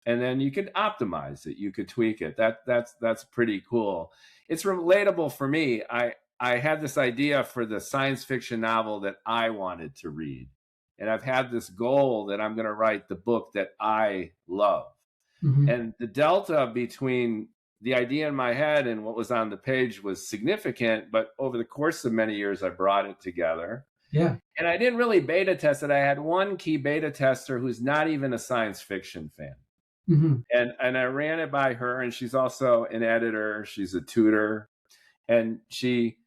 Speaker 1: and then you could optimize it, you could tweak it. That's pretty cool. It's relatable for me. I had this idea for the science fiction novel that I wanted to read, and I've had this goal that I'm going to write the book that I love.
Speaker 2: Hmm.
Speaker 1: And the delta between the idea in my head and what was on the page was significant, but over the course of many years I brought it together.
Speaker 2: Yeah.
Speaker 1: And I didn't really beta test it. I had one key beta tester who's not even a science fiction fan,
Speaker 2: Hmm.
Speaker 1: and I ran it by her, and she's also an editor, she's a tutor, and she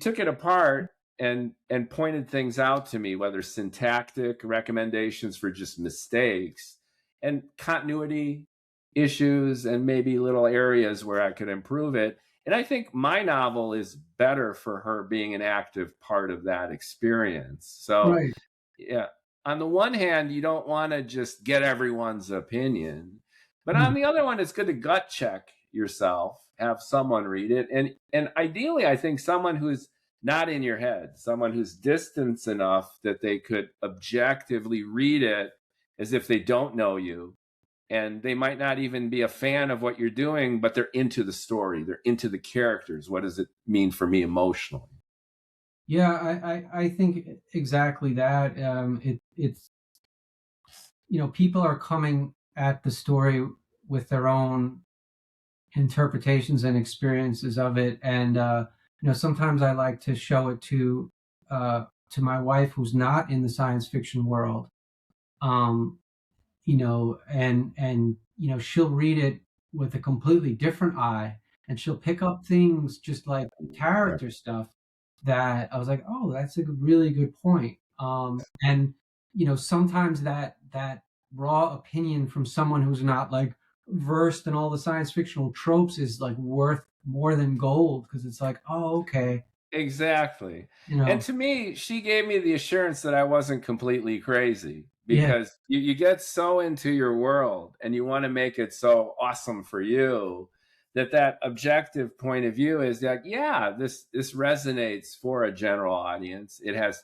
Speaker 1: took it apart and pointed things out to me, whether syntactic recommendations for just mistakes and continuity issues and maybe little areas where I could improve it. And I think my novel is better for her being an active part of that experience. So
Speaker 2: Right.
Speaker 1: yeah, on the one hand, you don't want to just get everyone's opinion, but on
Speaker 2: Mhm.
Speaker 1: the other one, it's good to gut check yourself, have someone read it, and ideally, I think someone who's not in your head, someone who's distant enough that they could objectively read it as if they don't know you, and they might not even be a fan of what you're doing, but they're into the story, they're into the characters. What does it mean for me emotionally?
Speaker 2: Yeah, I think exactly that. It's people are coming at the story with their own interpretations and experiences of it, and sometimes I like to show it to my wife who's not in the science fiction world, um, and she'll read it with a completely different eye, and she'll pick up things just like character stuff that I was like, oh, that's a really good point. And sometimes that raw opinion from someone who's not like versed in all the science fictional tropes is like worth more than gold because it's like, oh, okay,
Speaker 1: Exactly.
Speaker 2: you
Speaker 1: And
Speaker 2: know,
Speaker 1: to me, she gave me the assurance that I wasn't completely crazy,
Speaker 2: yeah,
Speaker 1: because you get so into your world and you want to make it so awesome for you that that objective point of view is like, yeah, this resonates for a general audience. It has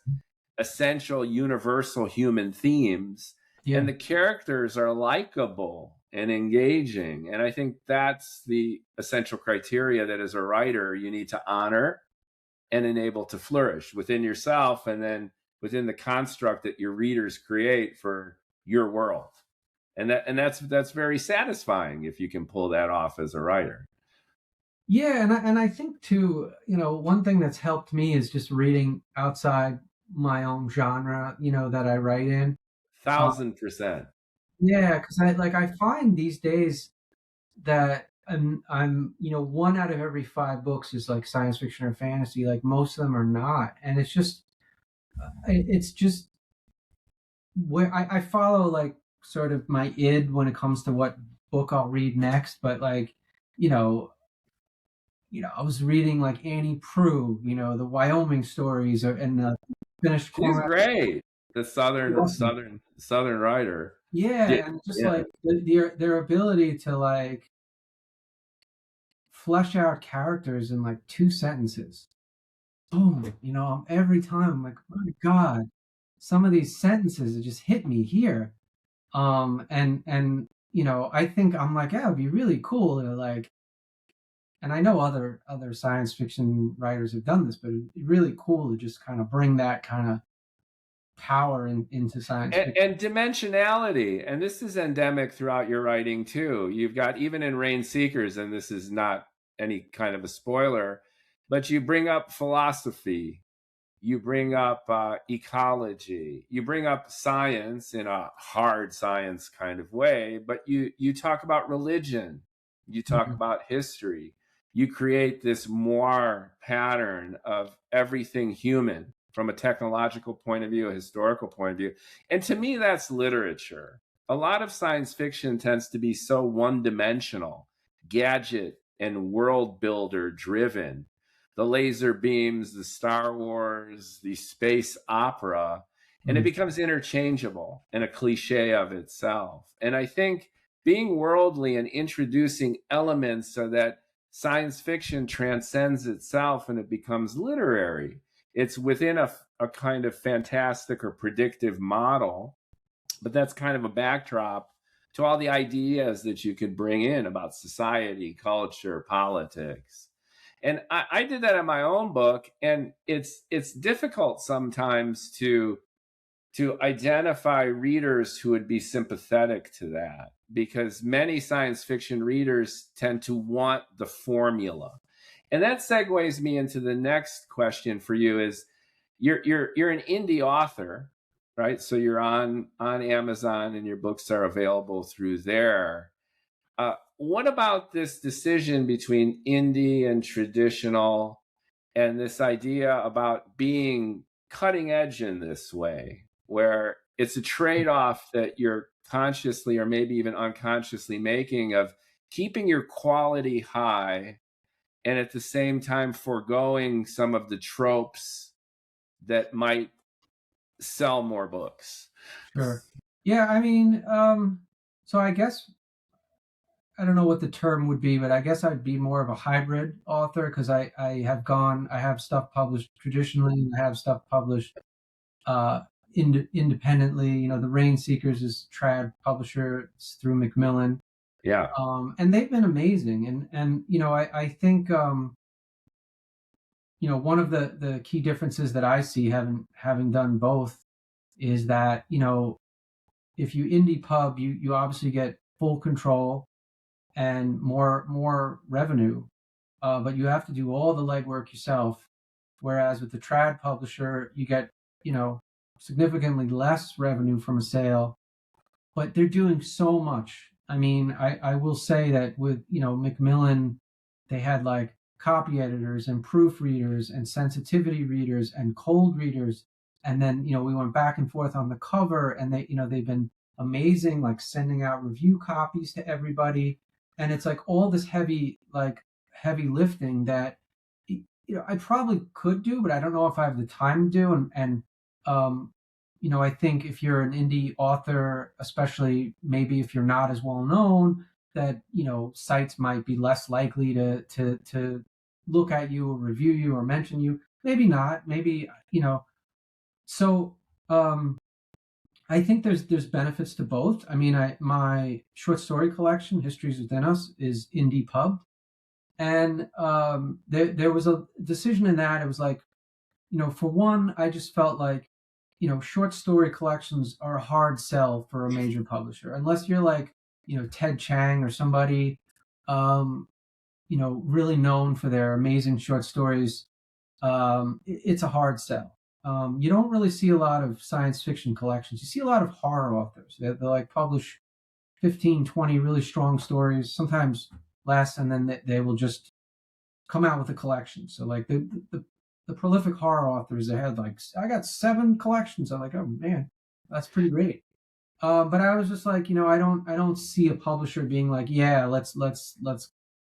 Speaker 1: essential universal human themes, and
Speaker 2: yeah,
Speaker 1: the characters are likable and engaging. And I think that's the essential criteria that as a writer you need to honor and enable to flourish within yourself and then within the construct that your readers create for your world. And that's very satisfying if you can pull that off as a writer.
Speaker 2: Yeah, and I think too, one thing that's helped me is just reading outside my own genre, that I write in. Uh,
Speaker 1: 1,000%.
Speaker 2: yeah, because I find these days that I'm one out of every five books is like science fiction or fantasy. Like most of them are not, and it's just where I follow like sort of my id when it comes to what book I'll read next. But like, you know, I was reading like Annie Proulx, the Wyoming stories, and the finished
Speaker 1: She's
Speaker 2: Cormac.
Speaker 1: great. The
Speaker 2: Awesome.
Speaker 1: southern writer.
Speaker 2: Yeah,
Speaker 1: Yeah,
Speaker 2: and just
Speaker 1: yeah.
Speaker 2: like their ability to like flesh out characters in like two sentences. Boom, every time I'm like, my God, some of these sentences that just hit me here. And I think I'm like, yeah, it'd be really cool to like, and I know other science fiction writers have done this, but it'd be really cool to just kind of bring that kind of power into science fiction.
Speaker 1: And dimensionality, and this is endemic throughout your writing too. You've got, even in Rainseekers, and this is not any kind of a spoiler, but you bring up philosophy, you bring up ecology, you bring up science in a hard science kind of way, but you talk about religion, you talk
Speaker 2: Mhm.
Speaker 1: about history, you create this moire pattern of everything human from a technological point of view, a historical point of view. And to me, that's literature. A lot of science fiction tends to be so one dimensional, gadget and world builder driven, the laser beams, the Star Wars, the space opera, and it
Speaker 2: Mm.
Speaker 1: becomes interchangeable and a cliche of itself. And I think being worldly and introducing elements so that science fiction transcends itself and it becomes literary. It's within a kind of fantastic or predictive model, but that's kind of a backdrop to all the ideas that you could bring in about society, culture, politics. And I did that in my own book, and it's difficult sometimes to identify readers who would be sympathetic to that, because many science fiction readers tend to want the formula. And that segues me into the next question for you: is you're an indie author, right? So you're on Amazon and your books are available through there. What about this decision between indie and traditional, and this idea about being cutting edge in this way, where it's a trade off that you're consciously or maybe even unconsciously making, of keeping your quality high and at the same time foregoing some of the tropes that might sell more books?
Speaker 2: Sure. Yeah, I mean, so I guess I don't know what the term would be, but I guess I'd be more of a hybrid author because I have stuff published traditionally, and I have stuff published independently. The Rainseekers is trad publisher. It's through Macmillan,
Speaker 1: Yeah.
Speaker 2: and they've been amazing. And I think one of the key differences that I see having done both is that if you indie pub, you obviously get full control and more revenue, but you have to do all the legwork yourself. Whereas with the trad publisher, you get significantly less revenue from a sale, but they're doing so much. I mean, I will say that with Macmillan, they had like copy editors and proofreaders and sensitivity readers and cold readers, and then we went back and forth on the cover, and they've been amazing, like sending out review copies to everybody, and it's like all this heavy lifting that I probably could do, but I don't know if I have the time to do, and um, I think if you're an indie author, especially maybe if you're not as well known, that sites might be less likely to look at you or review you or mention you. Maybe not. Maybe So I think there's benefits to both. I mean, my short story collection, Histories Within Us, is indie pub, and there was a decision in that. It was like, for one, I just felt like short story collections are a hard sell for a major publisher, unless you're like, Ted Chiang or somebody, really known for their amazing short stories. It's a hard sell. You don't really see a lot of science fiction collections. You see a lot of horror authors. They like publish 15, 20 really strong stories, sometimes less, and then they will just come out with a collection. So like the prolific horror authors, they had like, I got 7 collections. I'm like, oh man, that's pretty great. But I was just like, I don't see a publisher being like, yeah, let's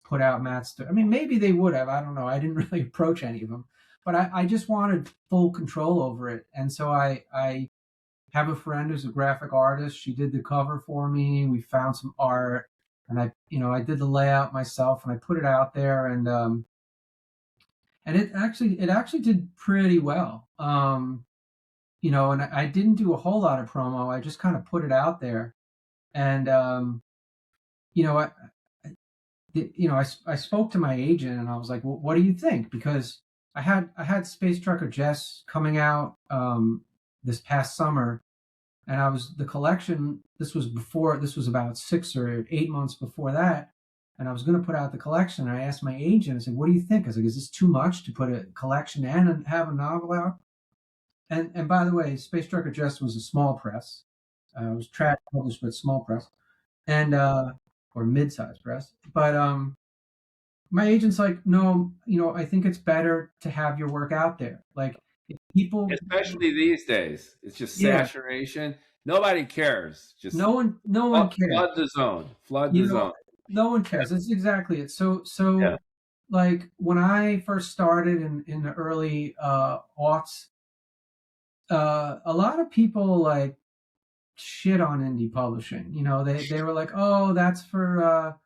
Speaker 2: put out Matt's. I mean, maybe they would have. I don't know. I didn't really approach any of them, but I just wanted full control over it. And so I have a friend who's a graphic artist. She did the cover for me. We found some art, and I did the layout myself, and I put it out there, and it actually did pretty well. And I didn't do a whole lot of promo. I just kind of put it out there, and I spoke to my agent, and I was like, well, "What do you think?" Because I had Space Trucker Jess coming out this past summer, and the collection. This was about 6 or 8 months before that, and I was going to put out the collection. And I asked my agent, I said, "What do you think?" I was like, "Is this too much to put a collection and have a novel out?" And by the way, Space Trucker Jess was a small press. It was trad published, but small press, and or mid-sized press. But my agent's like, no, I think it's better to have your work out there. Like if people,
Speaker 1: especially these days, it's just saturation. Nobody cares. Just
Speaker 2: no one cares.
Speaker 1: Flood the zone. Flood the zone.
Speaker 2: No one cares. That's exactly it. So like when I first started in the early aughts, a lot of people like shit on indie publishing. They were like, oh, that's for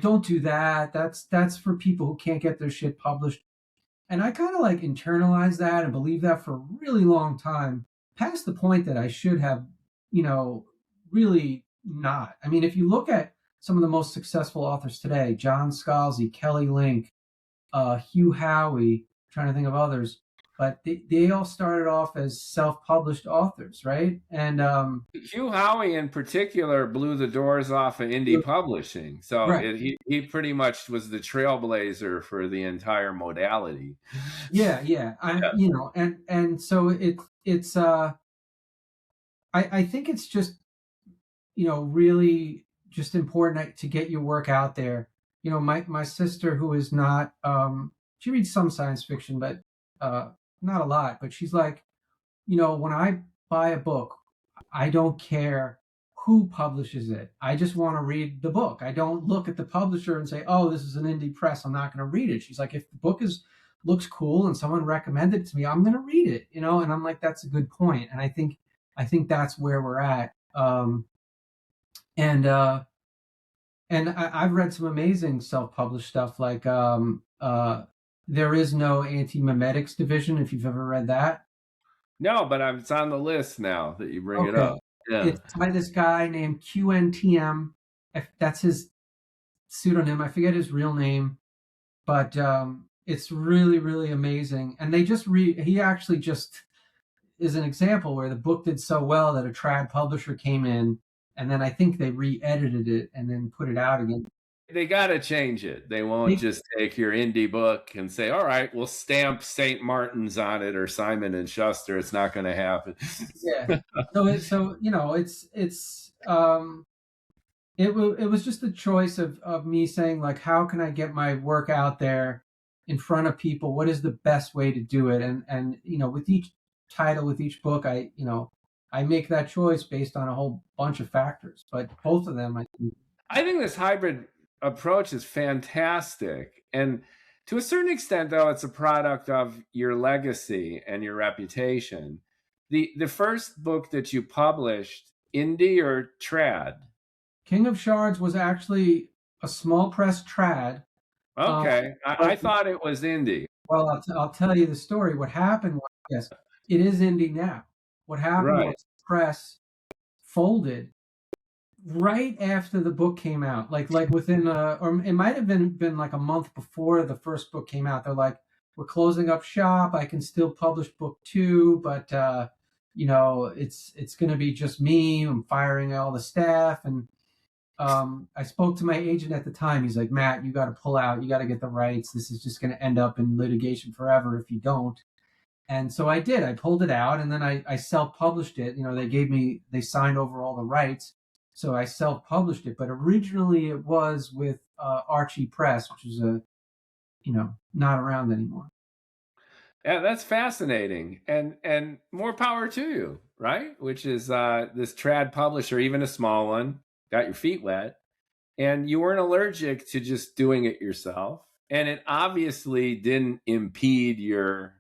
Speaker 2: don't do that. That's for people who can't get their shit published. And I kind of like internalized that and believed that for a really long time, past the point that I should have, really not. I mean, if you look at some of the most successful authors today, John Scalzi, Kelly Link, Hugh Howey, trying to think of others, but they all started off as self-published authors, right? And
Speaker 1: Hugh Howey in particular blew the doors off of indie publishing. So right. He pretty much was the trailblazer for the entire modality.
Speaker 2: Yeah. And so it's I think it's just really just important to get your work out there. My sister, who is not she reads some science fiction, but not a lot, but she's like, when I buy a book, I don't care who publishes it. I just want to read the book. I don't look at the publisher and say, oh, this is an indie press, I'm not going to read it. She's like, if the book looks cool and someone recommended it to me, I'm going to read it, and I'm like, that's a good point. And I think that's where we're at. And I've read some amazing self-published stuff, like There Is No Anti-Memetics Division, if you've ever read that.
Speaker 1: No, but it's on the list now that you bring it up. Yeah.
Speaker 2: It's by this guy named QNTM. That's his pseudonym. I forget his real name, but it's really, really amazing. And he actually just is an example where the book did so well that a trad publisher came in, and then I think they re-edited it and then put it out again.
Speaker 1: They got to change it. They won't just take your indie book and say, all right, we'll stamp St. Martin's on it or Simon and Schuster. It's not going to happen.
Speaker 2: Yeah. It was just a choice of me saying, like, how can I get my work out there in front of people? What is the best way to do it? And with each title, with each book, I make that choice based on a whole bunch of factors, but both of them,
Speaker 1: I think this hybrid approach is fantastic. And to a certain extent, though, it's a product of your legacy and your reputation. The first book that you published, indie or trad?
Speaker 2: King of Shards was actually a small press trad.
Speaker 1: Okay. I thought it was indie.
Speaker 2: Well, I'll tell you the story. What happened was, yes, it is indie now. What happened was the press folded right after the book came out, like within or it might have been like a month before the first book came out. They're like, we're closing up shop. I can still publish book 2, but it's going to be just me. I'm firing all the staff. And I spoke to my agent at the time. He's like, Matt, you got to pull out. You got to get the rights. This is just going to end up in litigation forever if you don't. And so I did. I pulled it out, and then I self-published it. They signed over all the rights, so I self-published it. But originally, it was with Archie Press, which is not around anymore.
Speaker 1: Yeah, that's fascinating, and more power to you, right? Which is this trad publisher, even a small one, got your feet wet, and you weren't allergic to just doing it yourself, and it obviously didn't impede your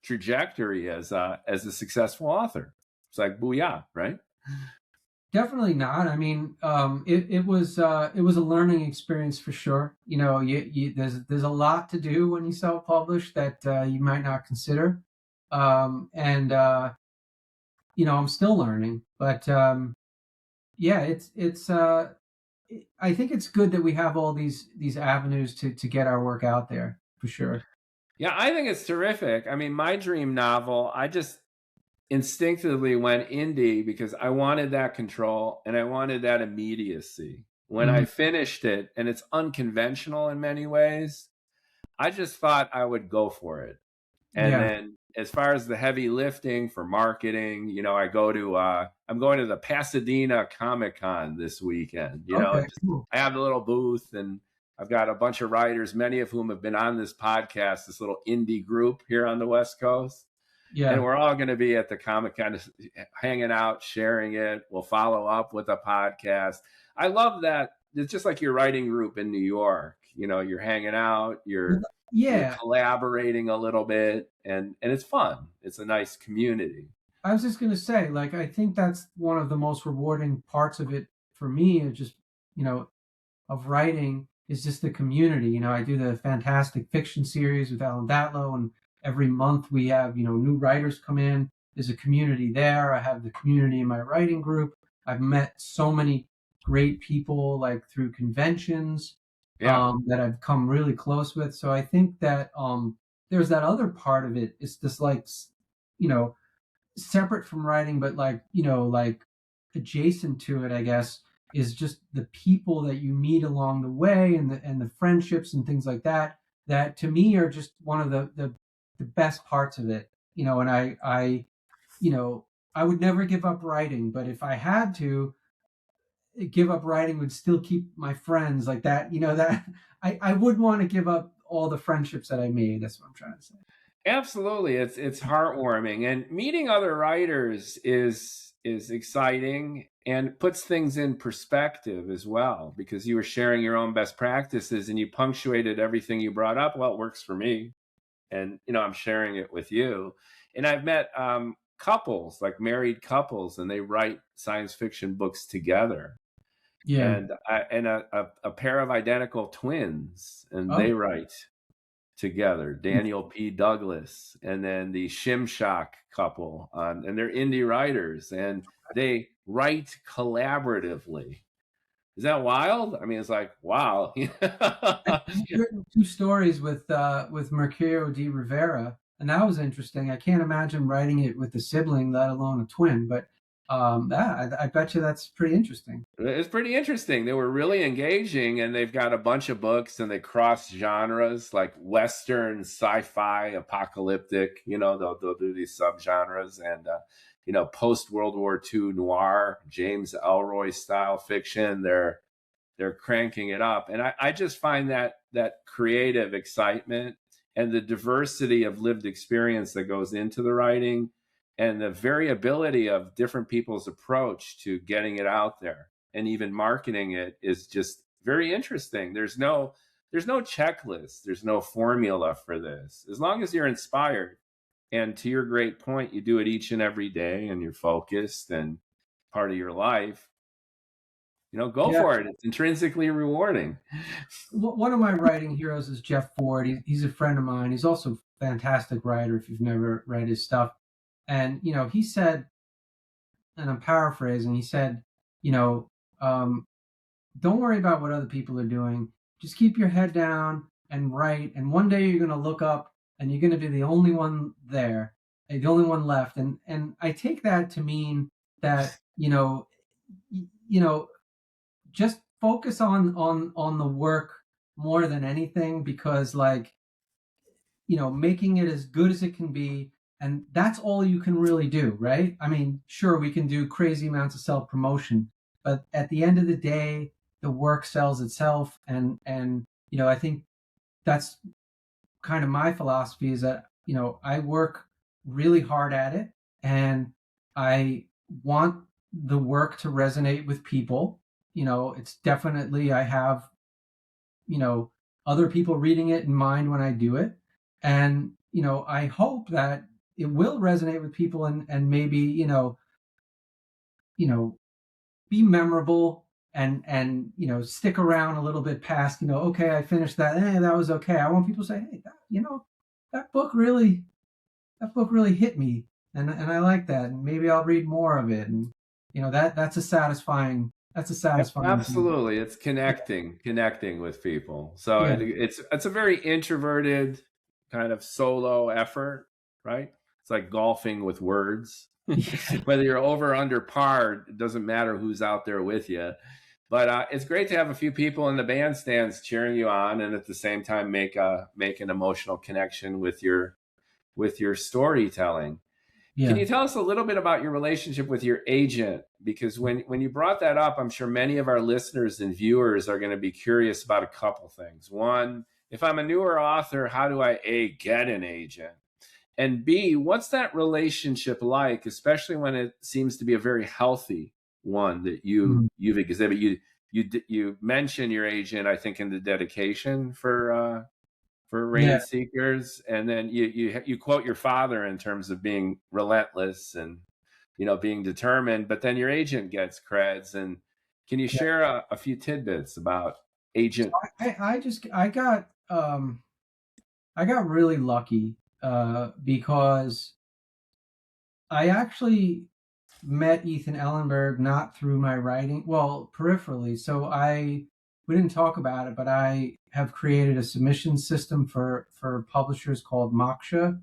Speaker 1: trajectory as a successful author. It's like booyah, right?
Speaker 2: Definitely not. I mean, it was a learning experience for sure. There's a lot to do when you self-publish that you might not consider, and I'm still learning. But yeah, it's. I think it's good that we have all these avenues to get our work out there for sure.
Speaker 1: Yeah, I think it's terrific. I mean, my dream novel, I just instinctively went indie because I wanted that control and I wanted that immediacy. When I finished it, and it's unconventional in many ways, I just thought I would go for it. And then as far as the heavy lifting for marketing, I'm going to the Pasadena Comic-Con this weekend.
Speaker 2: Cool.
Speaker 1: I have a little booth, and I've got a bunch of writers, many of whom have been on this podcast, this little indie group here on the West Coast. Yeah. And we're all going to be at the Comic-Con hanging out, sharing it. We'll follow up with a podcast. I love that. It's just like your writing group in New York. You're hanging out, you're collaborating a little bit, and it's fun. It's a nice community.
Speaker 2: I was just going to say, I think that's one of the most rewarding parts of it for me, of writing, is just the community. I do the Fantastic Fiction series with Alan Datlow, and every month we have, new writers come in. There's a community there. I have the community in my writing group. I've met so many great people, through conventions, that I've come really close with. So I think that there's that other part of it. It's just separate from writing, but adjacent to it, I guess, is just the people that you meet along the way, and the friendships and things like that, that to me are just one of the best parts of it. And I would never give up writing, but if I had to give up writing, would still keep my friends like that. That I would want to give up all the friendships that I made. That's what I'm trying to say.
Speaker 1: Absolutely. It's heartwarming, and meeting other writers is exciting and puts things in perspective as well, because you were sharing your own best practices and you punctuated everything you brought up. Well, it works for me. And, I'm sharing it with you. And I've met couples, like married couples, and they write science fiction books together. Yeah. And a pair of identical twins, and they write together, Daniel P. Douglas, and then the Shimshock couple, and they're indie writers, and they write collaboratively. Is that wild? I mean, it's like, wow.
Speaker 2: I've written 2 stories with Mercurio de Rivera, and that was interesting. I can't imagine writing it with a sibling, let alone a twin, but I bet you that's pretty interesting.
Speaker 1: It's pretty interesting. They were really engaging, and they've got a bunch of books, and they cross genres, like Western, sci-fi, apocalyptic, they'll do these subgenres, and post-World War II noir, James Ellroy style fiction. They're cranking it up. And I just find that creative excitement and the diversity of lived experience that goes into the writing, and the variability of different people's approach to getting it out there and even marketing it is just very interesting. There's no checklist. There's no formula for this. As long as you're inspired, and to your great point, you do it each and every day, and you're focused and part of your life, go for it. It's intrinsically rewarding.
Speaker 2: One of my writing heroes is Jeff Ford. He's a friend of mine. He's also a fantastic writer if you've never read his stuff. And, he said, and I'm paraphrasing, he said, don't worry about what other people are doing. Just keep your head down and write. And one day you're going to look up and you're going to be the only one there. the only one left, and I take that to mean that just focus on the work more than anything, because like making it as good as it can be, and that's all you can really do, right? I mean, sure, we can do crazy amounts of self promotion, but at the end of the day, the work sells itself, and I think that's kind of my philosophy, is that I work really hard at it, and I want the work to resonate with people. It's definitely, I have other people reading it in mind when I do it, and I hope that it will resonate with people, and maybe be memorable, and stick around a little bit past, okay, I finished that, that was okay. I want people to say, hey, that book really hit me, and I like that, and maybe I'll read more of it, and that's a satisfying thing.
Speaker 1: Absolutely, it's connecting with people. So
Speaker 2: Yeah.
Speaker 1: it's a very introverted kind of solo effort, right? It's like golfing with words.
Speaker 2: Yeah.
Speaker 1: Whether you're over or under par, it doesn't matter who's out there with you. But it's great to have a few people in the bandstands cheering you on, and at the same time make an emotional connection with your storytelling. Can
Speaker 2: Yeah.
Speaker 1: you tell us a little bit about your relationship with your agent? Because when you brought that up, I'm sure many of our listeners and viewers are going to be curious about a couple things. One, if I'm a newer author, how do I A, get an agent? And B, what's that relationship like, especially when it seems to be a very healthy one that you've exhibited? You mention your agent, I think, in the dedication for
Speaker 2: Yeah.
Speaker 1: Rainseekers, and then you quote your father in terms of being relentless and being determined, but then your agent gets creds. And can you
Speaker 2: Yeah.
Speaker 1: share a few tidbits about agent?
Speaker 2: I got really lucky, because I actually met Ethan Ellenberg not through my writing, well, peripherally. So we didn't talk about it, but I have created a submission system for publishers called Moksha,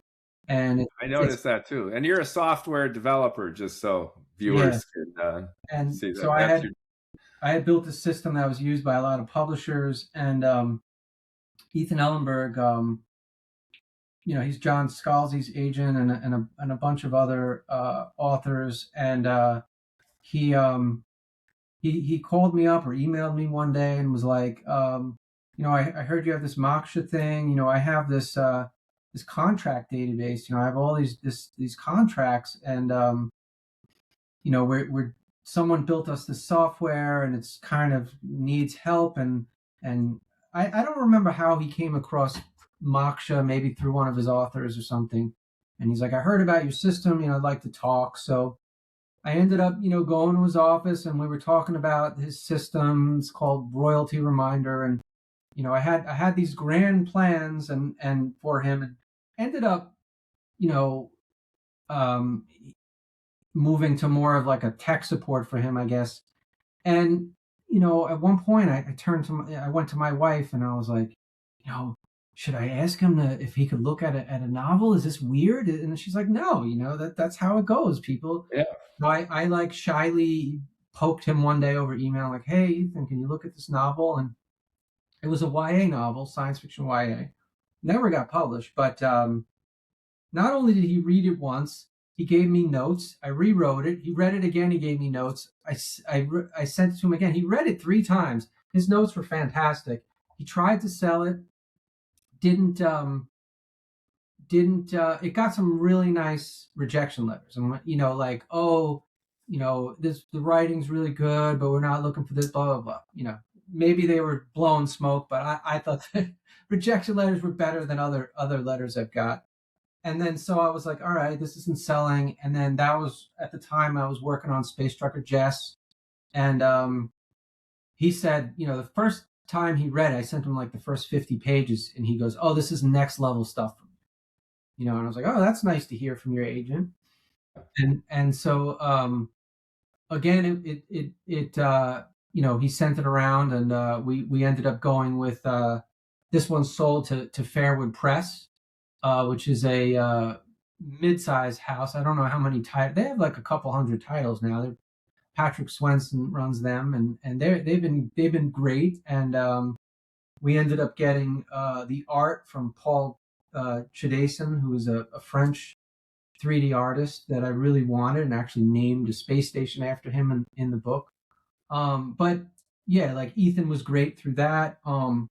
Speaker 2: and
Speaker 1: I
Speaker 2: it's
Speaker 1: noticed that too. And you're a software developer, just so
Speaker 2: yeah.
Speaker 1: viewers can
Speaker 2: And
Speaker 1: see
Speaker 2: so
Speaker 1: that. That's your
Speaker 2: I had built a system that was used by a lot of publishers, and Ethan Ellenberg, he's John Scalzi's agent, and a bunch of other authors, and he he called me up or emailed me one day and was like, I heard you have this Moksha thing. I have this contract database. I have all these contracts, and we're someone built us this software, and it's kind of needs help, and I don't remember how he came across Moksha, maybe through one of his authors or something. And he's like, I heard about your system. I'd like to talk. So I ended up, going to his office, and we were talking about his system. It's called Royalty Reminder, and I had these grand plans and for him, and ended up, um, moving to more of like a tech support for him, I guess. And at one point, I went to my wife, and I was like, should I ask him if he could look at a novel? Is this weird? And she's like, no, that's how it goes. People.
Speaker 1: yeah.
Speaker 2: So I like shyly poked him one day over email, like, hey, Ethan, can you look at this novel? And it was a YA novel, science fiction YA. Never got published, but not only did he read it once, he gave me notes. I rewrote it. He read it again. He gave me notes. I sent it to him again. He read it 3 times. His notes were fantastic. He tried to sell it. Didn't it got some really nice rejection letters, and like, oh, the writing's really good, but we're not looking for this, blah blah blah. Maybe they were blowing smoke, but I thought that rejection letters were better than other letters I've got. And then so I was like, all right, this isn't selling. And then that was at the time I was working on Space Trucker Jess, and he said, the first time he read it, I sent him like the first 50 pages, and he goes, oh, this is next level stuff. And I was like, oh, that's nice to hear from your agent. And so again, it he sent it around, and we ended up going with this one sold to Fairwood Press, which is a mid-sized house. I don't know how many titles they have, like a couple hundred titles now. Patrick Swenson runs them, and they've been great. And we ended up getting the art from Paul Chedesson, who is a French 3D artist that I really wanted, and actually named a space station after him in the book. But yeah, like Ethan was great through that. And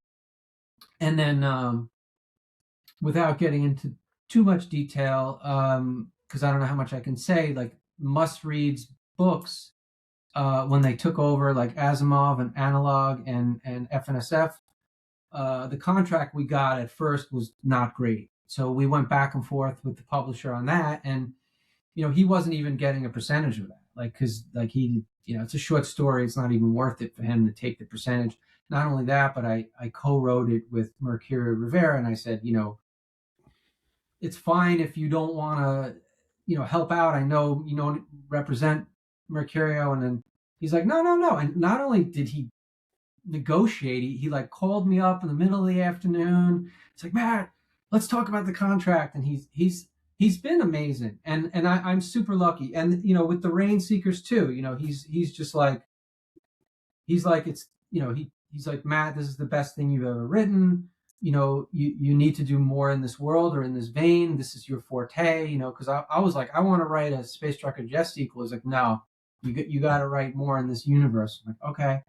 Speaker 2: then without getting into too much detail, because I don't know how much I can say, like must reads books when they took over, like Asimov and Analog and FNSF. The contract we got at first was not great. So we went back and forth with the publisher on that. And, he wasn't even getting a percentage of that. Like, cause like it's a short story. It's not even worth it for him to take the percentage. Not only that, but I co-wrote it with Mercurio Rivera. And I said, it's fine if you don't want to, help out. I know you don't represent Mercurio. And then he's like, no, no, no. And not only did he negotiate, he like called me up in the middle of the afternoon. It's like, Matt, let's talk about the contract. And he's been amazing. And I'm super lucky. And, with the Rainseekers too, he's just like, it's, he's like, Matt, this is the best thing you've ever written. You need to do more in this world or in this vein. This is your forte, because I was like, I want to write a Space Trucker Jet sequel. He's like, no, you got to write more in this universe. I'm like, okay.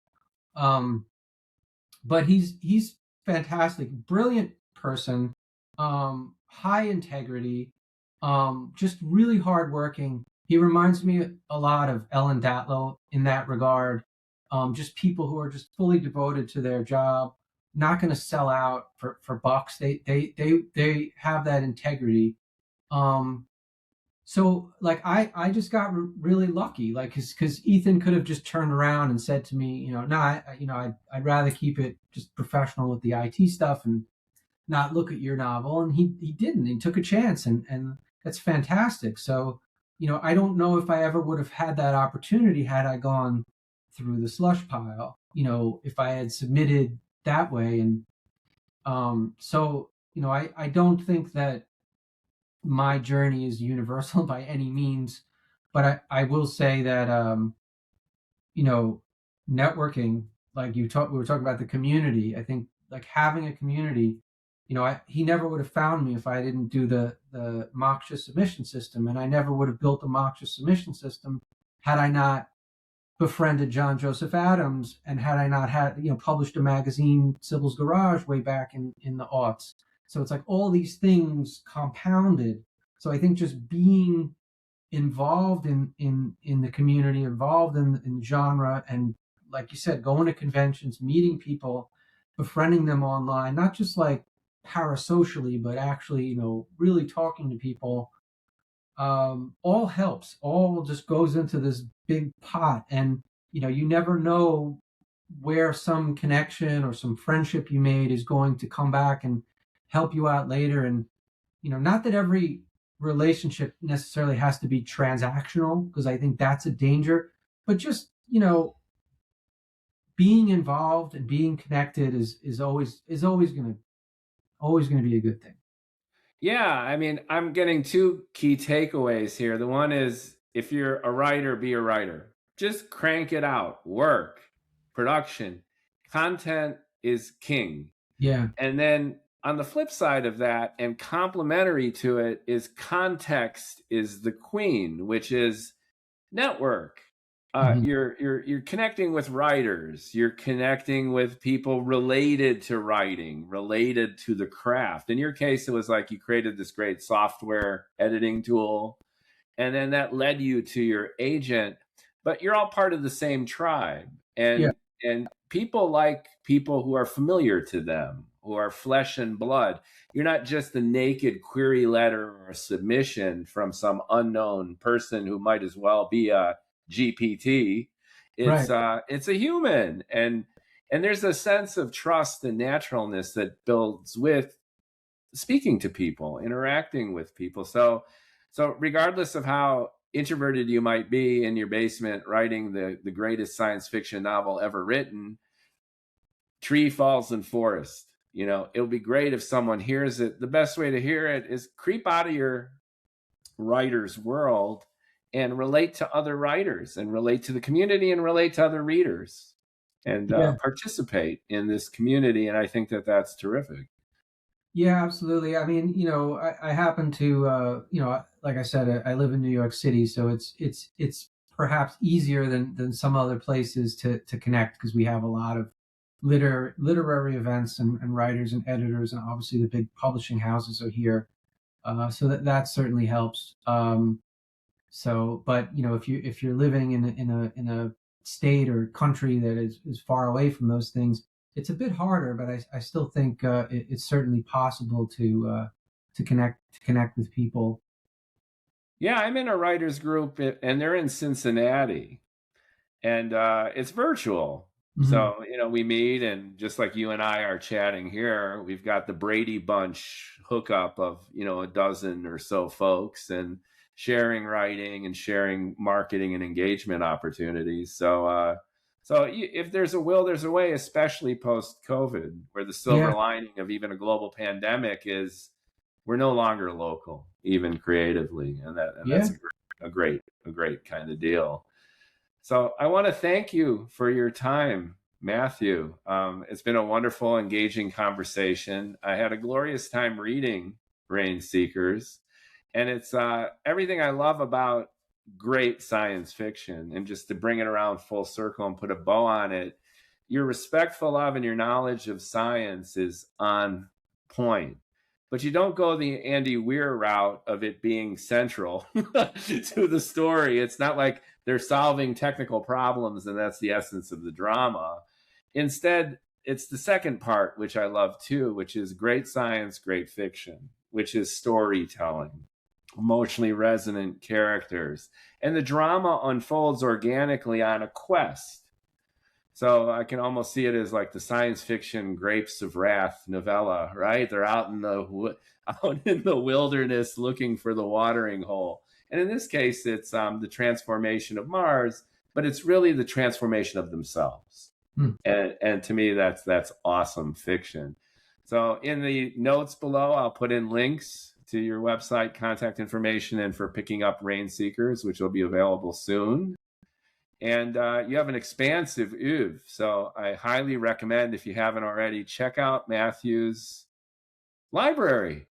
Speaker 2: But he's fantastic, brilliant person, high integrity, just really hardworking. He reminds me a lot of Ellen Datlow in that regard. Just people who are just fully devoted to their job, not going to sell out for bucks. They have that integrity. So like I just got really lucky, like because Ethan could have just turned around and said to me, I'd rather keep it just professional with the IT stuff and not look at your novel. And he didn't. He took a chance, and that's fantastic. So I don't know if I ever would have had that opportunity had I gone through the slush pile. If I had submitted that way. And so I don't think that my journey is universal by any means, but I will say that networking, like we were talking about the community. I think like having a community, he never would have found me if I didn't do the Moksha submission system, and I never would have built the Moksha submission system had I not befriended John Joseph Adams, and had I not had published a magazine, Sybil's Garage, way back in the aughts. So it's like all these things compounded. So I think just being involved in the community, involved in genre, and like you said, going to conventions, meeting people, befriending them online, not just like parasocially, but actually, really talking to people, all helps. All just goes into this big pot, and you never know where some connection or some friendship you made is going to come back and help you out later. And not that every relationship necessarily has to be transactional, because I think that's a danger, but just being involved and being connected is always going to be a good thing.
Speaker 1: Yeah, I mean, I'm getting two key takeaways here. The one is, if you're a writer, be a writer. Just crank it out. Work, production, content is king.
Speaker 2: Yeah.
Speaker 1: And then on the flip side of that, and complementary to it, is context is the queen, which is network. You're connecting with writers. You're connecting with people related to writing, related to the craft. In your case, it was like you created this great software editing tool, and then that led you to your agent. But you're all part of the same tribe, and people like people who are familiar to them, who are flesh and blood. You're not just a naked query letter or a submission from some unknown person who might as well be a GPT. It's right. It's a human, and there's a sense of trust and naturalness that builds with speaking to people, interacting with people. So regardless of how introverted you might be in your basement writing the greatest science fiction novel ever written, tree falls in forest. It'll be great if someone hears it. The best way to hear it is creep out of your writer's world and relate to other writers and relate to the community and relate to other readers and participate in this community. And I think that that's terrific.
Speaker 2: Yeah, absolutely. I mean, I happen to, like I said, I live in New York City, so it's perhaps easier than some other places to connect, because we have a lot of literary events and writers and editors, and obviously the big publishing houses are here. So that certainly helps. But if you're living in a state or country that is far away from those things, it's a bit harder. But I still think it's certainly possible to connect with people.
Speaker 1: Yeah, I'm in a writers group, and they're in Cincinnati, and it's virtual. Mm-hmm. So, we meet, and just like you and I are chatting here, we've got the Brady Bunch hookup of, a dozen or so folks, and sharing writing and sharing marketing and engagement opportunities. So if there's a will, there's a way, especially post-COVID, where the silver lining of even a global pandemic is we're no longer local, even creatively. And that's a great kind of deal. So I want to thank you for your time, Matthew. It's been a wonderful, engaging conversation. I had a glorious time reading Rainseekers, and it's everything I love about great science fiction. And just to bring it around full circle and put a bow on it, your respectful of and your knowledge of science is on point. But you don't go the Andy Weir route of it being central to the story. It's not like they're solving technical problems and that's the essence of the drama. Instead, it's the second part, which I love too, which is great science, great fiction, which is storytelling, emotionally resonant characters. And the drama unfolds organically on a quest. So I can almost see it as like the science fiction Grapes of Wrath novella, right? They're out in the wilderness looking for the watering hole. And in this case, it's the transformation of Mars, but it's really the transformation of themselves. And to me, that's awesome fiction. So in the notes below, I'll put in links to your website, contact information, and for picking up Rainseekers, which will be available soon. And you have an expansive oeuvre. So I highly recommend, if you haven't already, check out Matthew's library.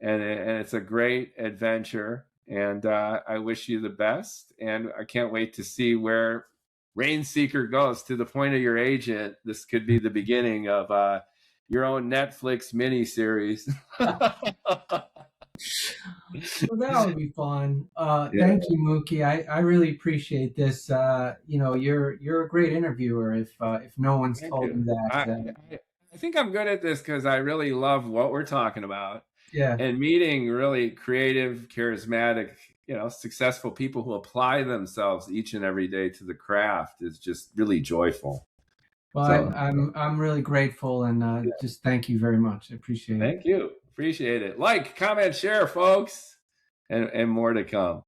Speaker 1: And it's a great adventure. And I wish you the best. And I can't wait to see where Rainseeker goes. To the point of your agent, this could be the beginning of your own Netflix miniseries.
Speaker 2: Well, that would be fun. Thank you, Mookie. I really appreciate this. You're a great interviewer. If no one's told you that,
Speaker 1: I think I'm good at this because I really love what we're talking about.
Speaker 2: Yeah.
Speaker 1: And meeting really creative, charismatic, successful people who apply themselves each and every day to the craft is just really joyful.
Speaker 2: Well, so, I'm really grateful, and just thank you very much. I appreciate it.
Speaker 1: Thank you. Appreciate it. Like, comment, share, folks, and more to come.